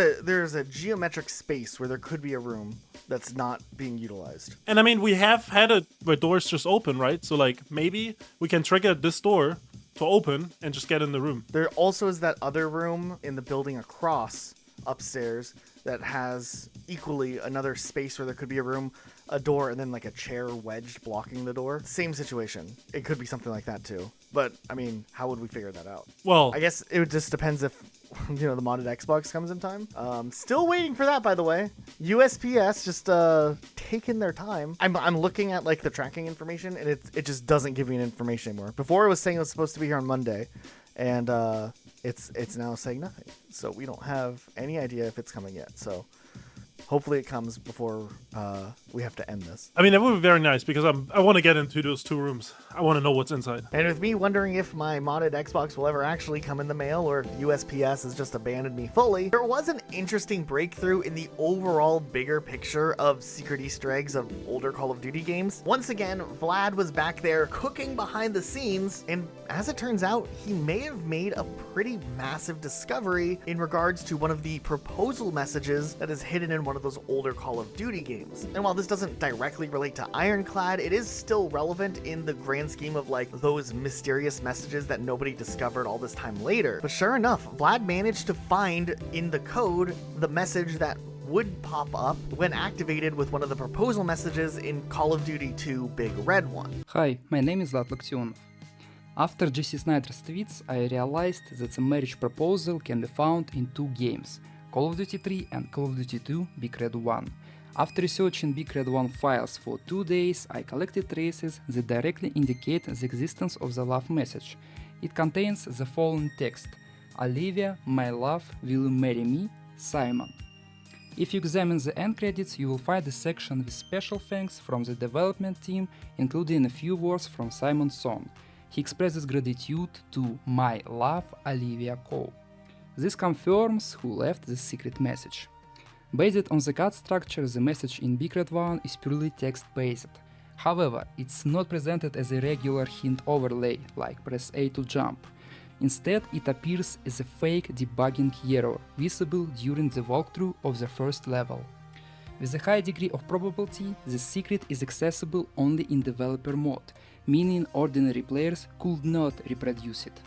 a geometric space where there could be a room that's not being utilized. And I mean, we have had it where doors just open, right? So like maybe we can trigger this door to open and just get in the room. There also is that other room in the building across upstairs that has equally another space where there could be a room, a door, and then like a chair wedged blocking the door. Same situation. It could be something like that too. But I mean, how would we figure that out? Well, I guess it just depends if the modded Xbox comes in time. Still waiting for that, by the way. USPS just taking their time. I'm looking at like the tracking information, and it just doesn't give me an information anymore. Before it was saying it was supposed to be here on Monday, and it's now saying nothing. So we don't have any idea if it's coming yet. So hopefully it comes before we have to end this. I mean, it would be very nice because I want to get into those 2 rooms. I want to know what's inside. And with me wondering if my modded Xbox will ever actually come in the mail or if USPS has just abandoned me fully, there was an interesting breakthrough in the overall bigger picture of secret Easter eggs of older Call of Duty games. Once again, Vlad was back there cooking behind the scenes, and as it turns out, he may have made a pretty massive discovery in regards to one of the proposal messages that is hidden in one of those older Call of Duty games. And while this doesn't directly relate to Ironclad, it is still relevant in the grand scheme of like those mysterious messages that nobody discovered all this time later. But sure enough, Vlad managed to find in the code the message that would pop up when activated with one of the proposal messages in Call of Duty 2 Big Red One. Hi, my name is Vlad Loktionov. After GC Snyder's tweets, I realized that the marriage proposal can be found in 2 games, Call of Duty 3 and Call of Duty 2 Big Red 1. After researching Big Red 1 files for 2 days, I collected traces that directly indicate the existence of the love message. It contains the following text: Olivia, my love, will you marry me? Simon. If you examine the end credits, you will find a section with special thanks from the development team, including a few words from Simon's song. He expresses gratitude to my love, Olivia Cole. This confirms who left this secret message. Based on the card structure, the message in Big Red 1 is purely text-based. However, it's not presented as a regular hint overlay, like press A to jump. Instead, it appears as a fake debugging error, visible during the walkthrough of the first level. With a high degree of probability, the secret is accessible only in developer mode, meaning ordinary players could not reproduce it.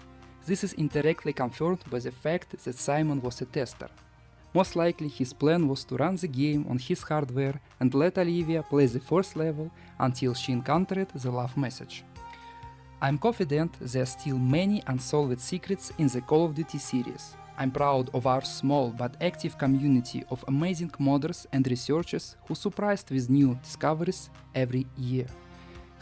This is indirectly confirmed by the fact that Simon was a tester. Most likely his plan was to run the game on his hardware and let Olivia play the first level until she encountered the love message. I'm confident there are still many unsolved secrets in the Call of Duty series. I'm proud of our small but active community of amazing modders and researchers who surprised with new discoveries every year.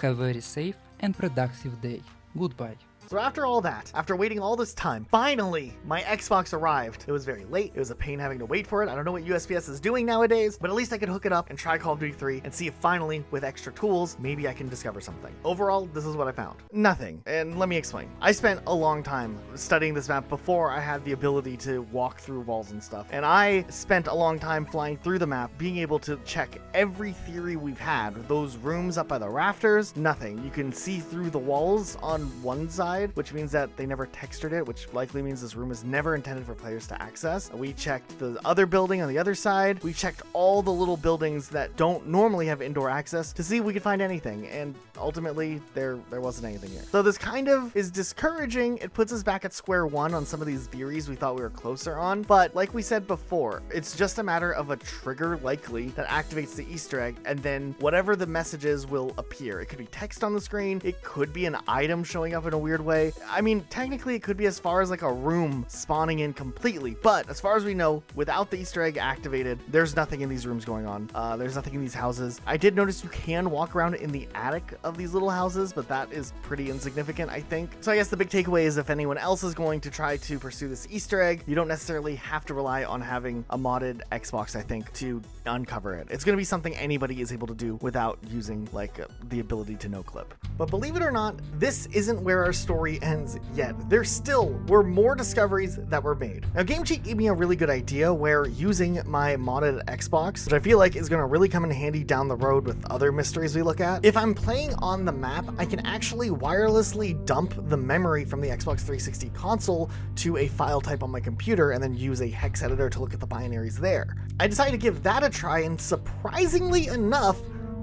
Have a very safe and productive day. Goodbye. So after all that, after waiting all this time, finally, my Xbox arrived. It was very late. It was a pain having to wait for it. I don't know what USPS is doing nowadays, but at least I could hook it up and try Call of Duty 3 and see if finally, with extra tools, maybe I can discover something. Overall, this is what I found. Nothing. And let me explain. I spent a long time studying this map before I had the ability to walk through walls and stuff. And I spent a long time flying through the map, being able to check every theory we've had. Those rooms up by the rafters, nothing. You can see through the walls on one side, which means that they never textured it, which likely means this room is never intended for players to access. We checked the other building on the other side. We checked all the little buildings that don't normally have indoor access to see if we could find anything, and ultimately there wasn't anything here. So this kind of is discouraging. It puts us back at square one on some of these theories we thought we were closer on, but like we said before, it's just a matter of a trigger likely that activates the Easter egg, and then whatever the message is will appear. It could be text on the screen, it could be an item showing up in a weird way. I mean, technically it could be as far as like a room spawning in completely, but as far as we know, without the Easter egg activated, there's nothing in these rooms going on. There's nothing in these houses. I did notice you can walk around in the attic of these little houses, but that is pretty insignificant, I think. So I guess the big takeaway is if anyone else is going to try to pursue this Easter egg, you don't necessarily have to rely on having a modded Xbox, I think, to uncover it. It's going to be something anybody is able to do without using like the ability to no clip. But believe it or not, this isn't where our story ends yet. There still were more discoveries that were made. Now, Game Cheat gave me a really good idea where using my modded Xbox, which I feel like is going to really come in handy down the road with other mysteries we look at. If I'm playing on the map, I can actually wirelessly dump the memory from the Xbox 360 console to a file type on my computer and then use a hex editor to look at the binaries there. I decided to give that a try, and surprisingly enough,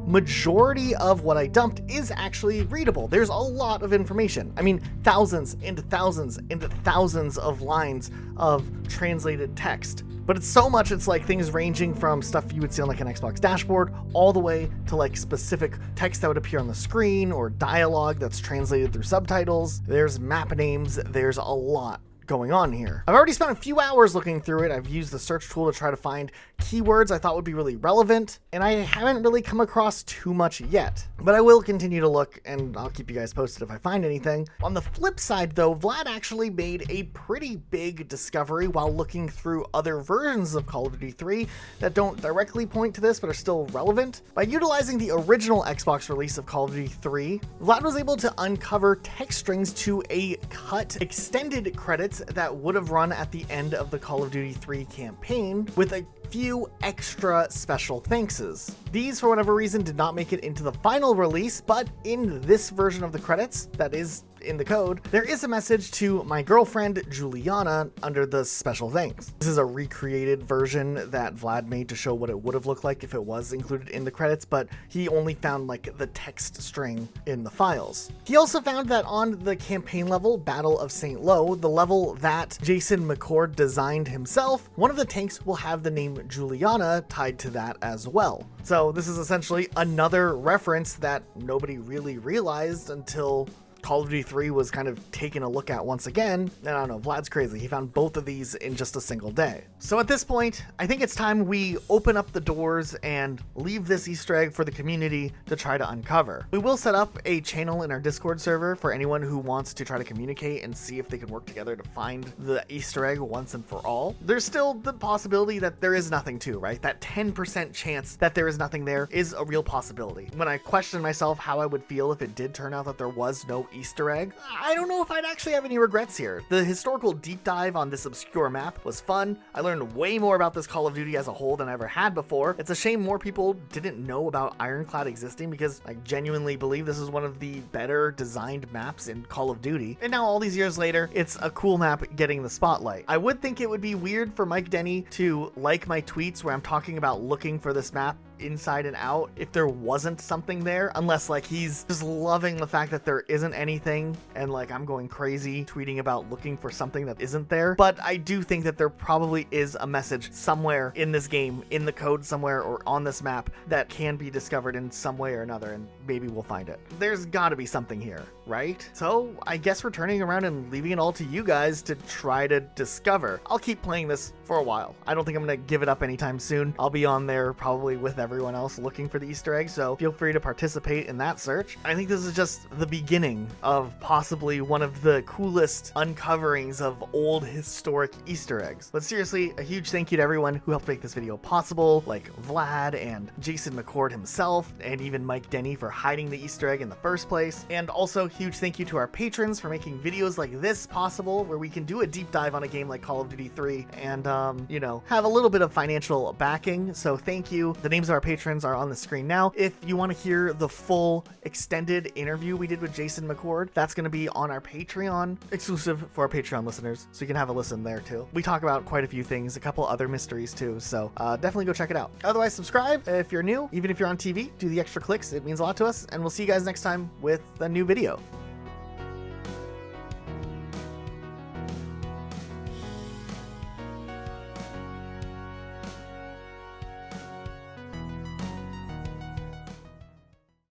majority of what I dumped is actually readable. There's a lot of information. I mean, thousands into thousands into thousands of lines of translated text. But it's so much, it's like things ranging from stuff you would see on like an Xbox dashboard all the way to like specific text that would appear on the screen or dialogue that's translated through subtitles. There's map names, there's a lot going on here. I've already spent a few hours looking through it. I've used the search tool to try to find keywords I thought would be really relevant, and I haven't really come across too much yet. But I will continue to look, and I'll keep you guys posted if I find anything. On the flip side though, Vlad actually made a pretty big discovery while looking through other versions of Call of Duty 3 that don't directly point to this but are still relevant. By utilizing the original Xbox release of Call of Duty 3, Vlad was able to uncover text strings to a cut extended credits that would have run at the end of the Call of Duty 3 campaign with a few extra special thankses. These, for whatever reason, did not make it into the final release, but in this version of the credits, that is in the code, there is a message to my girlfriend, Juliana, under the special thanks. This is a recreated version that Vlad made to show what it would have looked like if it was included in the credits, but he only found like the text string in the files. He also found that on the campaign level, Battle of St. Lo, the level that Jason McCord designed himself, one of the tanks will have the name Juliana tied to that as well. So this is essentially another reference that nobody really realized until Call of Duty 3 was kind of taken a look at once again. And I don't know, Vlad's crazy. He found both of these in just a single day. So at this point, I think it's time we open up the doors and leave this Easter egg for the community to try to uncover. We will set up a channel in our Discord server for anyone who wants to try to communicate and see if they can work together to find the Easter egg once and for all. There's still the possibility that there is nothing too, right? That 10% chance that there is nothing there is a real possibility. When I questioned myself how I would feel if it did turn out that there was no Easter egg, I don't know if I'd actually have any regrets here. The historical deep dive on this obscure map was fun. I learned way more about this Call of Duty as a whole than I ever had before. It's a shame more people didn't know about Ironclad existing, because I genuinely believe this is one of the better designed maps in Call of Duty. And now all these years later, it's a cool map getting the spotlight. I would think it would be weird for Mike Denny to like my tweets where I'm talking about looking for this map inside and out if there wasn't something there, unless like he's just loving the fact that there isn't anything and like I'm going crazy tweeting about looking for something that isn't there. But I do think that there probably is a message somewhere in this game, in the code somewhere or on this map, that can be discovered in some way or another, and maybe we'll find it. There's gotta be something here, right? So I guess we're turning around and leaving it all to you guys to try to discover. I'll keep playing this for a while. I don't think I'm gonna give it up anytime soon. I'll be on there probably with everyone else looking for the Easter egg, so feel free to participate in that search. I think this is just the beginning of possibly one of the coolest uncoverings of old historic Easter eggs. But seriously, a huge thank you to everyone who helped make this video possible, like Vlad and Jason McCord himself, and even Mike Denny for hiding the Easter egg in the first place. And also huge thank you to our patrons for making videos like this possible, where we can do a deep dive on a game like Call of Duty 3 and you know, have a little bit of financial backing. So thank you. The names of our patrons are on the screen now. If you want to hear the full extended interview we did with Jason McCord, that's going to be on our Patreon, exclusive for our Patreon listeners, so you can have a listen there too. We talk about quite a few things, a couple other mysteries too, so definitely go check it out. Otherwise, subscribe if you're new. Even if you're on TV, do the extra clicks. It means a lot to us, and we'll see you guys next time with a new video.